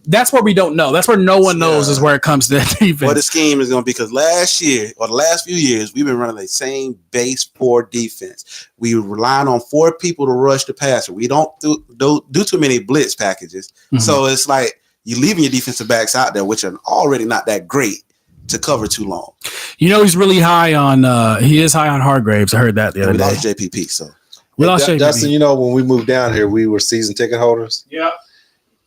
that's where we don't know. That's where no one knows is where it comes to that defense. Well, the scheme is going to be because last year or the last few years, we've been running the same base poor defense. We relying on 4 people to rush the passer. We don't do too many blitz packages. Mm-hmm. So it's like, you're leaving your defensive backs out there, which are already not that great to cover too long. He's really high on. He is high on Hargraves. I heard that the other day. We lost JPP, so we lost JPP. Dustin, when we moved down here, we were season ticket holders. Yeah.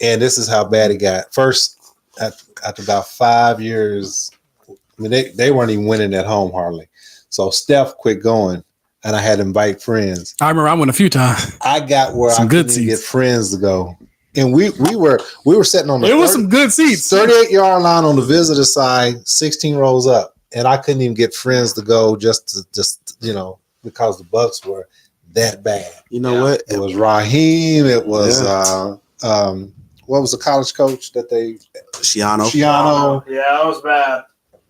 And this is how bad it got. First, after about 5 years, they weren't even winning at home hardly. So Steph quit going, and I had to invite friends. I remember I went a few times. I got where I couldn't get friends to go. And we were sitting on the it was some good seats. 38-yard line on the visitor side, 16 rows up, and I couldn't even get friends to go just because the Bucks were that bad. You know what? It was Raheem. It was what was the college coach that they Shiano. Yeah, that was bad.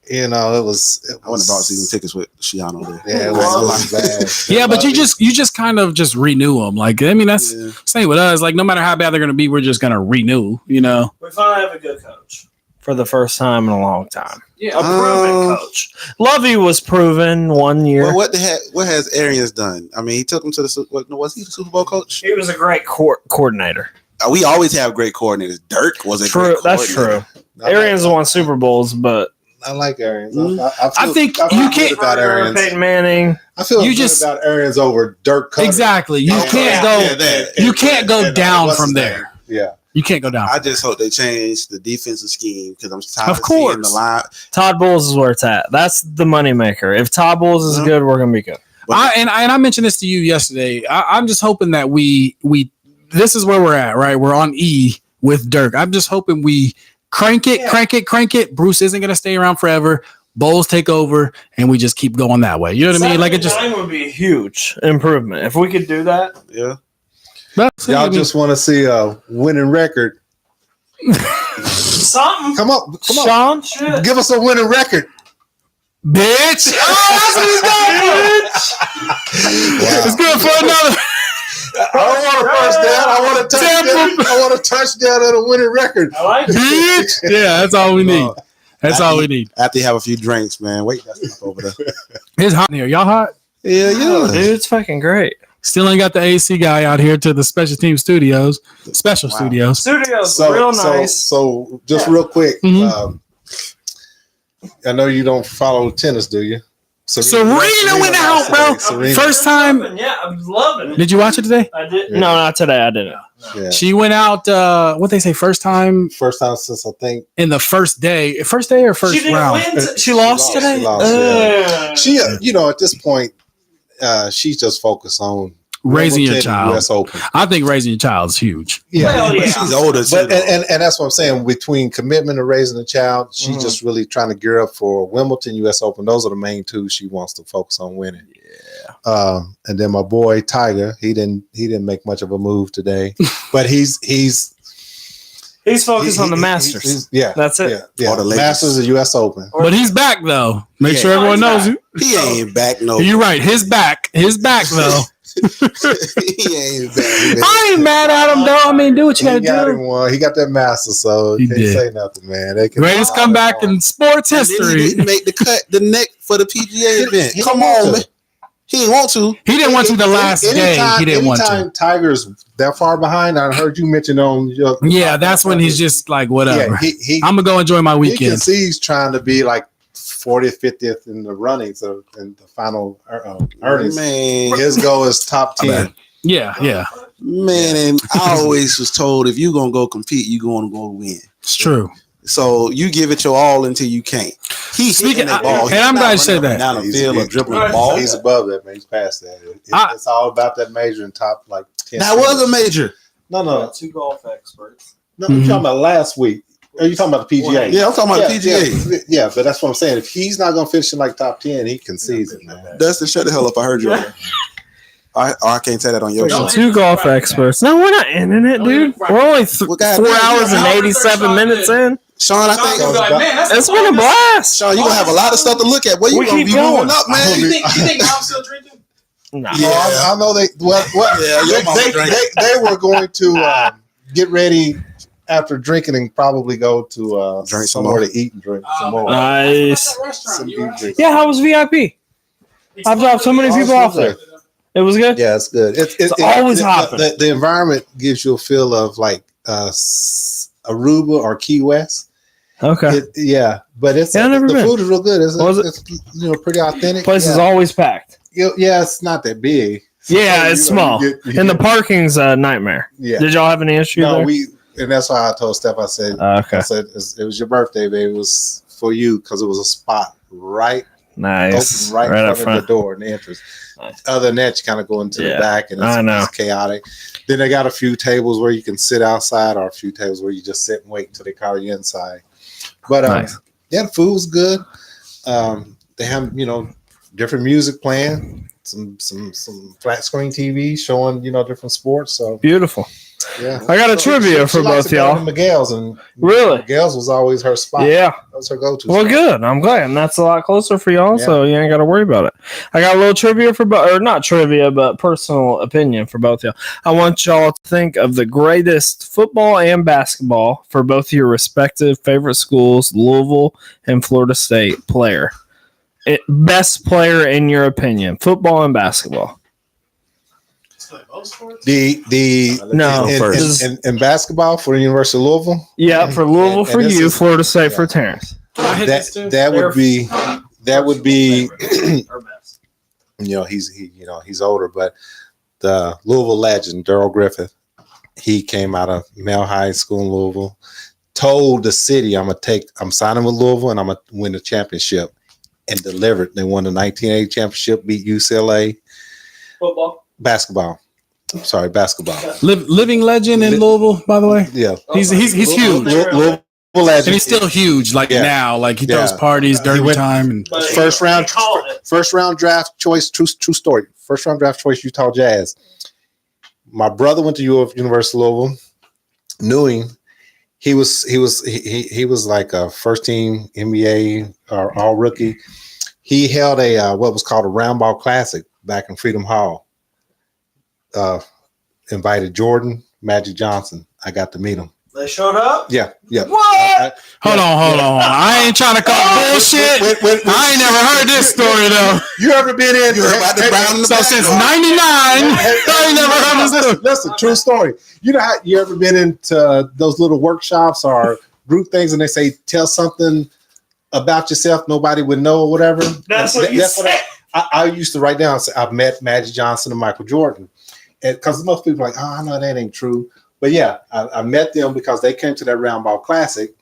It was. I went and bought season tickets with Shiano there. Yeah, it was bad. Yeah, but you just kind of just renew them. Like, that's same with us. Like, no matter how bad they're going to be, we're just going to renew. We finally have a good coach for the first time in a long time. Yeah, a proven coach. Lovey was proven 1 year. Well, what has Arians done? I mean, he took him to was he the Super Bowl coach? He was a great coordinator. We always have great coordinators. Dirk was a great coordinator. That's true. Arians won Super Bowls, but. I like Arians. I think you can't about Arians. Peyton Manning. I feel good about Arians over Dirk Cutter. Exactly. You can't go down from there. Yeah. You can't go down. I just hope they change the defensive scheme because I'm tired of seeing the line. Todd Bowles is where it's at. That's the moneymaker. If Todd Bowles is good, we're gonna be good. I mentioned this to you yesterday. I'm just hoping that we this is where we're at, right? We're on E with Dirk. I'm just hoping we crank it. Bruce isn't going to stay around forever. Bowles take over, and we just keep going that way. You know what I mean? Like, it just would be a huge improvement if we could do that. Yeah. Y'all just want to see a winning record. Something. Come on, Shawn. Shit. Give us a winning record, bitch. Oh, that's what he's going for. Wow. It's good for another. I don't want a first down. I want a touchdown. I want a touchdown and a winning record. I like it. Yeah, that's all we need. That's all we need. After you have a few drinks, man. Wait, that's over there. It's hot in here. Y'all hot? Yeah. Dude, it's fucking great. Still ain't got the AC guy out here to the special team studios. Studios. Real nice. So just real quick, I know you don't follow tennis, do you? Serena went out, bro. Serena. First time. Yeah, I'm loving it. Did you watch it today? I did. Yeah. No, not today. I didn't. Yeah. She went out. What they say? First time since I think in the first day or first round. She lost today. She at this point, she's just focused on raising your child. US Open. I think raising your child is huge. Yeah, yeah. She's older, but and that's what I'm saying. Between commitment and raising a child, she's just really trying to gear up for Wimbledon, US Open. Those are the main two she wants to focus on winning. Yeah. And then my boy Tiger, he didn't make much of a move today, but he's He's focused on the Masters. That's it. Yeah. The Masters of U.S. Open. But he's back though. Make sure everyone knows you. He ain't back. No, you're right. His back though. He ain't back. I ain't mad at him though. I mean, do what you gotta do. He got that Masters, so he can't say nothing, man. Greatest comeback in sports history. He didn't make the cut, the neck for the PGA event. Come on, man. He didn't want to. He didn't want to the last game. He didn't want to. Anytime Tiger's that far behind, I heard you mention on your. Yeah, that's when he's just like, whatever. Yeah, I'm going to go enjoy my weekend. He can see he's trying to be like 40th, 50th in the runnings in the final earnings. Man. His goal is top 10. Yeah. Man, and I always was told if you're going to go compete, you're going to go win. It's true. So you give it your all until you can't. He's hitting that ball. And I'm glad you said that. Down the field or dribbling the ball. He's above that, man. He's past that. It's all about that major and top like 10. That was a major. No. 2 golf experts. No, you're talking about last week. Are you talking about the PGA? Yeah, I'm talking about the PGA. Yeah, but that's what I'm saying. If he's not going to finish in like top 10, he concedes it, man. Dustin, shut the hell up. I heard you. I can't say that on your show. 2 golf experts. No, we're not ending it, dude. We're only 4 hours and 87 minutes in. Sean, I think it's been a blast. Sean, you're going to have a lot of stuff to look at. Where you going to be moving up, man? You think I'm still drinking? No. Yeah, I know they. They were going to get ready after drinking and probably go to drink somewhere to eat and drink some more. Nice. Yeah, how was VIP? I've dropped so many people off there. It was good. Yeah, it's good. It's always hopping. The environment gives you a feel of like Aruba or Key West. Okay. But it's the food is real good. It's pretty authentic. Place is always packed. Yeah, it's not that big. Yeah, it's small. And the parking's a nightmare. Yeah. Did y'all have any issue there? And that's why I told Steph, I said, it was your birthday, baby. It was for you because it was a spot right nice. Open right in front of the door in the entrance. Nice. Other than that, you kind of go into the back and it's chaotic. Then they got a few tables where you can sit outside or a few tables where you just sit and wait until they call you inside. But the food was good. They have, different music playing, some flat screen TV showing, different sports. So beautiful. Yeah, I got a trivia for both y'all. Miguel's and really, Miguel's was always her spot. Yeah, that was her go-to. Well, good. I'm glad, and that's a lot closer for y'all, so you ain't got to worry about it. I got a little trivia for both, or not trivia, but personal opinion for both y'all. I want y'all to think of the greatest football and basketball for both your respective favorite schools, Louisville and Florida State player. Best player in your opinion, football and basketball. In basketball for the University of Louisville. Yeah, for Louisville for you, Florida State for Terrence. That would be he's older, but the Louisville legend Darrell Griffith, he came out of Male High School in Louisville, told the city I'm signing with Louisville and I'm gonna win the championship, and delivered. They won the 1980 championship, beat UCLA. Football. Basketball. I'm sorry, basketball. Living legend in Louisville, by the way. Yeah, he's huge. Louisville legend. And he's still huge. Now, like he throws parties during time and first round draft choice. True story. First round draft choice. Utah Jazz. My brother went to University of Louisville. Knew him. He was like a first team NBA or all rookie. He held a what was called a round ball classic back in Freedom Hall. Invited Jordan, Magic Johnson. I got to meet him. They showed up? Yeah. What? Hold on. I ain't trying to call bullshit. I ain't never heard this story though. You ever been in? You heard about the Brown in the back? Since '99, I ain't never heard this story. Listen, true story. You know how you ever been into those little workshops or group things, and they say tell something about yourself nobody would know or whatever. That's what you said. I used to write down. Say, I've met Magic Johnson and Michael Jordan, and because most people are like, oh, I know that ain't true. But yeah, I met them because they came to that Round Ball Classic,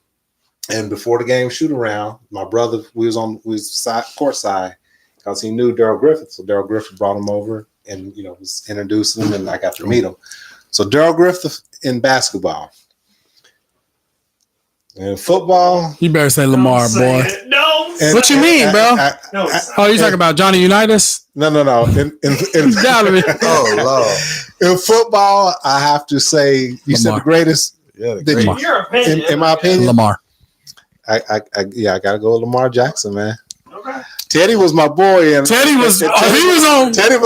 and before the game shoot around, my brother we was courtside because he knew Darrell Griffith, so Darrell Griffith brought him over and was introducing him, and I got to meet him. So Darrell Griffith in basketball. And football, you better say Lamar, boy. No. What you mean, bro? You talking about Johnny Unitas? No. In gotta be. Oh Lord. In football, I have to say, you said the greatest Yeah, in my opinion, Lamar. I gotta go with Lamar Jackson, man. Okay. Teddy was my boy, and Teddy was on. Teddy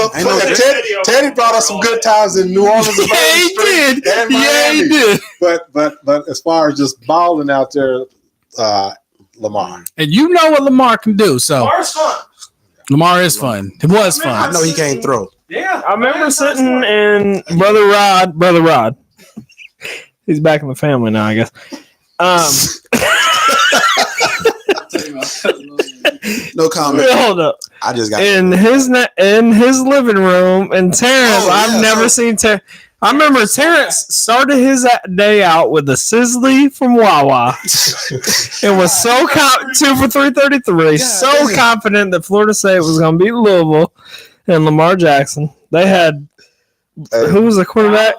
brought us some good times in New Orleans. Yeah, he did. Yeah, he did. But as far as just balling out there, Lamar. And you know what Lamar can do. So Lamar's fun. Lamar is fun. It was fun. I know he can't throw. Yeah, I remember sitting in Brother Rod. He's back in the family now, I guess. No comment. Hold up. I just got in his living room, and Terrence. I've never seen Terrence. I remember Terrence started his day out with a Sizzly from Wawa. It was so 2 for 333. So confident that Florida State was going to beat Louisville and Lamar Jackson. They had who was the quarterback?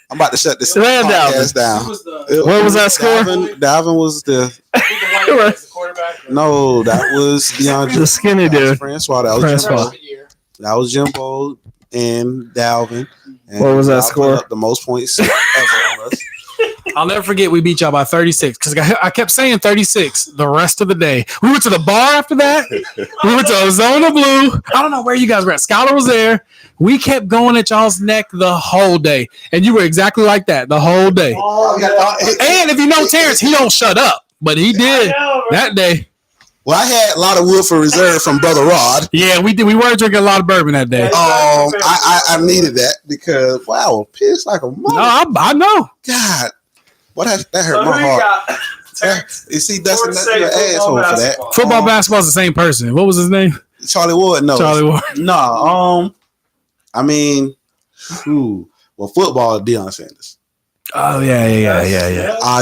I'm about to shut this podcast down. What was that score? Dalvin was the quarterback. No, that was DeAndre. The skinny dude. Francois. That was Jimbo and Dalvin. And what was that score? The most points ever on us. I'll never forget we beat y'all by 36 because I kept saying 36 the rest of the day. We went to the bar after that. We went to Ozona Blue. I don't know where you guys were at. Scouter was there. We kept going at y'all's neck the whole day. And you were exactly like that the whole day. And if you know Terrence, he don't shut up. But he did that day. Well, I had a lot of Woodford Reserve from Brother Rod. Yeah, we did. We were drinking a lot of bourbon that day. I needed that because pissed like a mother. No, I know. God, that hurt my heart. You see, Dustin, that's an asshole for that. Football, basketball is the same person. What was his name? Charlie Ward. No, Charlie Ward. No. I mean, well, football, Deion Sanders. Oh yeah.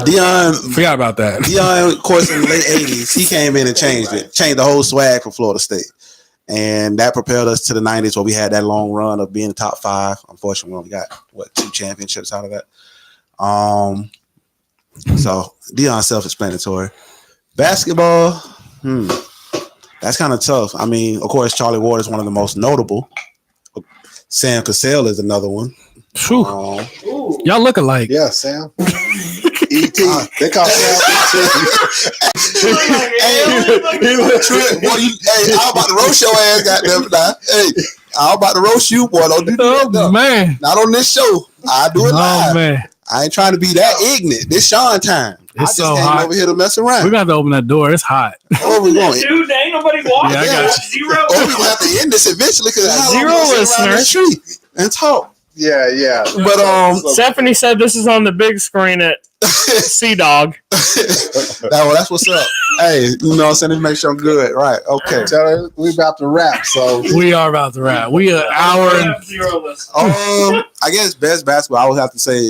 Deion, forgot about that. Deion, of course, in the late '80s, he came in and changed the whole swag for Florida State, and that propelled us to the '90s where we had that long run of being the top 5. Unfortunately, we only got 2 championships out of that. So Deion self-explanatory. Basketball, that's kind of tough. I mean, of course, Charlie Ward is one of the most notable. Sam Cassell is another one. Y'all look alike. Yeah, Sam. E.T. They call Sam E.T. Hey, I'm about to roast your ass, goddamn. Hey, I'm about to roast you, boy. Don't do that. Oh, man. Not on this show. I do it live. Oh, man. I ain't trying to be that ignorant. This Shawn time. It's so hot over here to mess around. We're going to have to open that door. It's hot. Oh, we going. Dude, there ain't nobody watching. Yeah, I got you. Zero. We're going to have to end this eventually because Zero listeners. And talk. Yeah. But Stephanie said this is on the big screen at Sea Dog. That's what's up. Hey, you know what I'm saying? Make sure I'm good. Right. Okay. Tell her we about to wrap. So we are about to wrap. We are an hour and zero listeners. I guess best basketball, I would have to say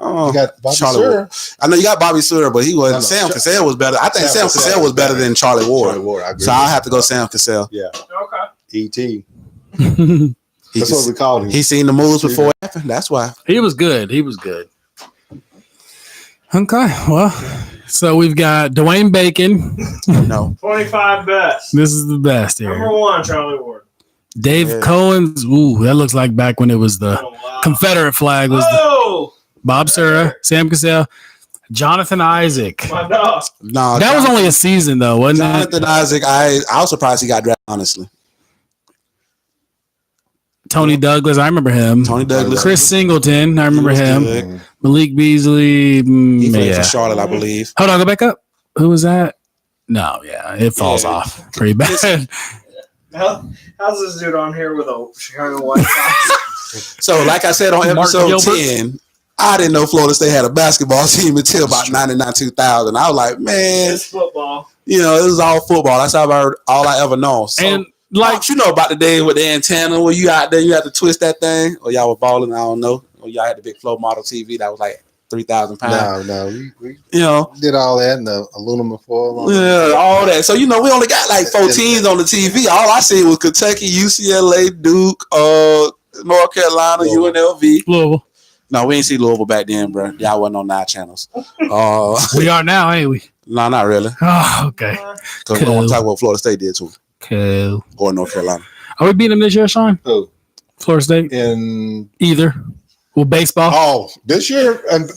you got Bobby Charlie Seward. Ward. I know you got Bobby Seward, but he was Sam Cassell was better. I think Sam Cassell was better than Charlie Ward. So I'll have to go Sam Cassell. Yeah. Okay. E.T. That's what we called him. He's seen the moves before it happened. That's why. He was good. Okay. Well, so we've got Dwayne Bacon. No. 25 best. This is the best here. Number 1, Charlie Ward. Dave Cohen's. Ooh, that looks like back when it was the Confederate flag. Was the Bob Sura, Sam Cassell, Jonathan Isaac. My dog. No, that was only a season though, wasn't it? Jonathan Isaac. I was surprised he got drafted. Honestly. Tony Douglas, I remember him. Tony Douglas. Chris Singleton, I remember him. Good. Malik Beasley. He played for Charlotte, I believe. Hold on, go back up. Who was that? No, it falls off pretty bad. How's this dude on here with a Chicago White Sox? So, like I said on episode 10, I didn't know Florida State had a basketball team until about 99, 2000. I was like, man. It's football. It was all football. That's all I ever know. So, and you know about the day with the antenna where you out there, you had to twist that thing, or y'all were balling, I don't know. Or y'all had the big flow model TV that was like 3,000 pounds. No, we did all that in the aluminum foil. Yeah, all that. So we only got like 4 teams on the TV. All I seen was Kentucky, UCLA, Duke, North Carolina, UNLV. Louisville. No, we ain't see Louisville back then, bro. Y'all wasn't on 9 channels. We are now, ain't we? No, not really. Oh, okay. Because we don't want to talk about what Florida State did too. Cool. Or North Carolina. Are we beating them this year, Shawn? Who? Florida State? In either. Well, baseball. Oh, this year, and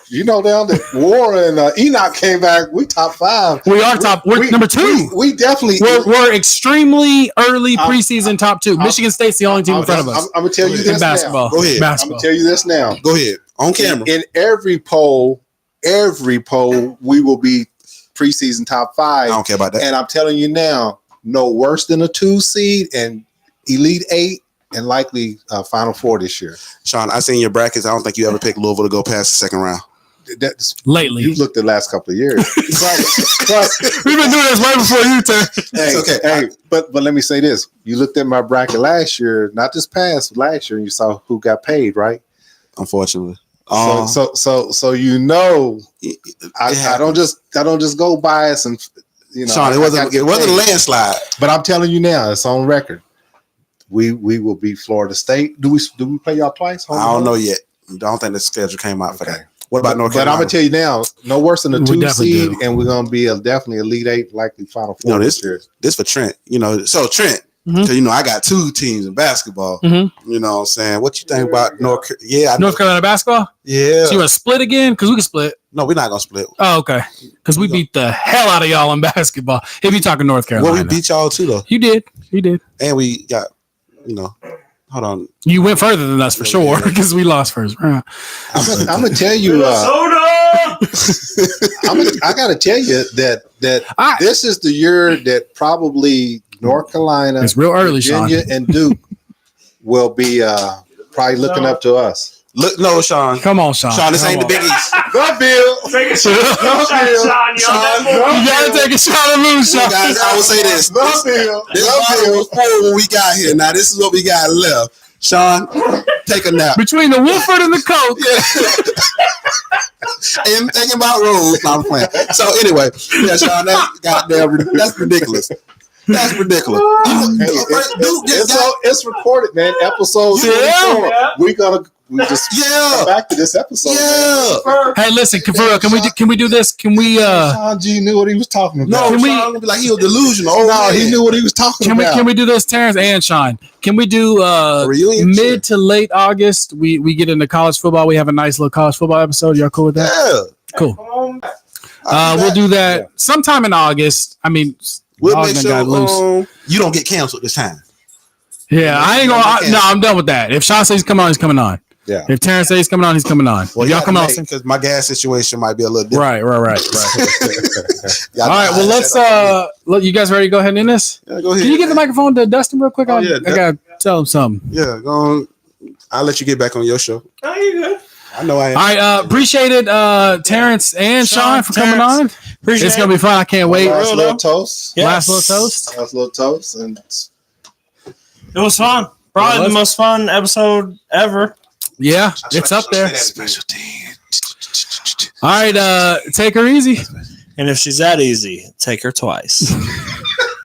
you know, down that War and Enoch came back. We top 5. We are top. We're number 2. We definitely. We're extremely early preseason top 2. Michigan State's the only team in front of us. I'm gonna tell you this in basketball. Now. Go ahead. Basketball. I'm gonna tell you this now. Go ahead. On camera. In every poll, we will be preseason top 5. I don't care about that. And I'm telling you now, no worse than a 2 seed and Elite 8 and likely Final 4 this year. Shawn, I seen your brackets. I don't think you ever picked Louisville to go past the second round. Lately, you've looked at the last couple of years. We've been doing this way before you, Terrence. Hey, but let me say this: you looked at my bracket last year, not this past last year, and you saw who got paid, right? Unfortunately, so you know, I don't just go bias and you know. Shawn, it wasn't a landslide, but I'm telling you now, it's on record. We will beat Florida State. Do we play y'all twice? I don't know yet. I don't think the schedule came out for that. What about North Carolina? But I'm gonna tell you now, no worse than a 2 seed, and we're gonna be definitely Elite 8, likely Final 4 this year. This for Trent. You know, so Trent, because you know I got 2 teams in basketball. You know what I'm saying? What you think about North Carolina basketball? Yeah. So you want to split again? Because we can split. No, we're not gonna split. Oh, okay. Because we beat the hell out of y'all in basketball. If you talking North Carolina, well, we beat y'all too, though. You did, and we got, you know. Hold on. You went further than us for sure because we lost first round. I'm gonna tell you. I gotta tell you that this is the year that probably North Carolina, it's real early, Virginia, Shawn. and Duke will be probably looking up to us. Look, no, Shawn. Come on, Shawn. Shawn, this ain't the Big East. Go, Bill. Take a shot, Shawn. You gotta take a shot and lose, Shawn. Guys, I will say this. Go, Bill. This bottle was full when we got here. Now, this is what we got left. Shawn, take a nap. Between the Woodford and the Coke. And thinking about rules. No, I'm playing. So, anyway, yeah, Shawn, that's ridiculous. That's ridiculous. It's recorded, man. Episode 24. We just come back to this episode. Yeah. Hey, listen, for real, can we do this? Can we Shawn G knew what he was talking about. No, Shawn gonna be like he was delusional. No, he knew what he was talking about. Can we do this, Terrence and Shawn? Can we do mid to late August? We get into college football. We have a nice little college football episode. Y'all cool with that? Yeah. Cool. We'll do that sometime in August. I mean, we'll make sure you don't get canceled this time. Yeah, I ain't gonna. No, I'm done with that. If Shawn says he's coming on, he's coming on. Yeah. If Terrence says he's coming on, he's coming on. Well, y'all come on because my gas situation might be a little different. Right. All right. Well, let's. You guys ready to go ahead and end this? Yeah, go ahead. Can you give the microphone to Dustin real quick? I gotta tell him something. Yeah, go on. I'll let you get back on your show. Oh, you good? I know I am. All right. Appreciate it, Terrence and Shawn for coming on. It's gonna be fun. I can't wait. Last little toast. Last little toast. And it was fun. Probably the most fun episode ever. Yeah, it's up there. Special team. All right, take her easy. And if she's that easy, take her twice.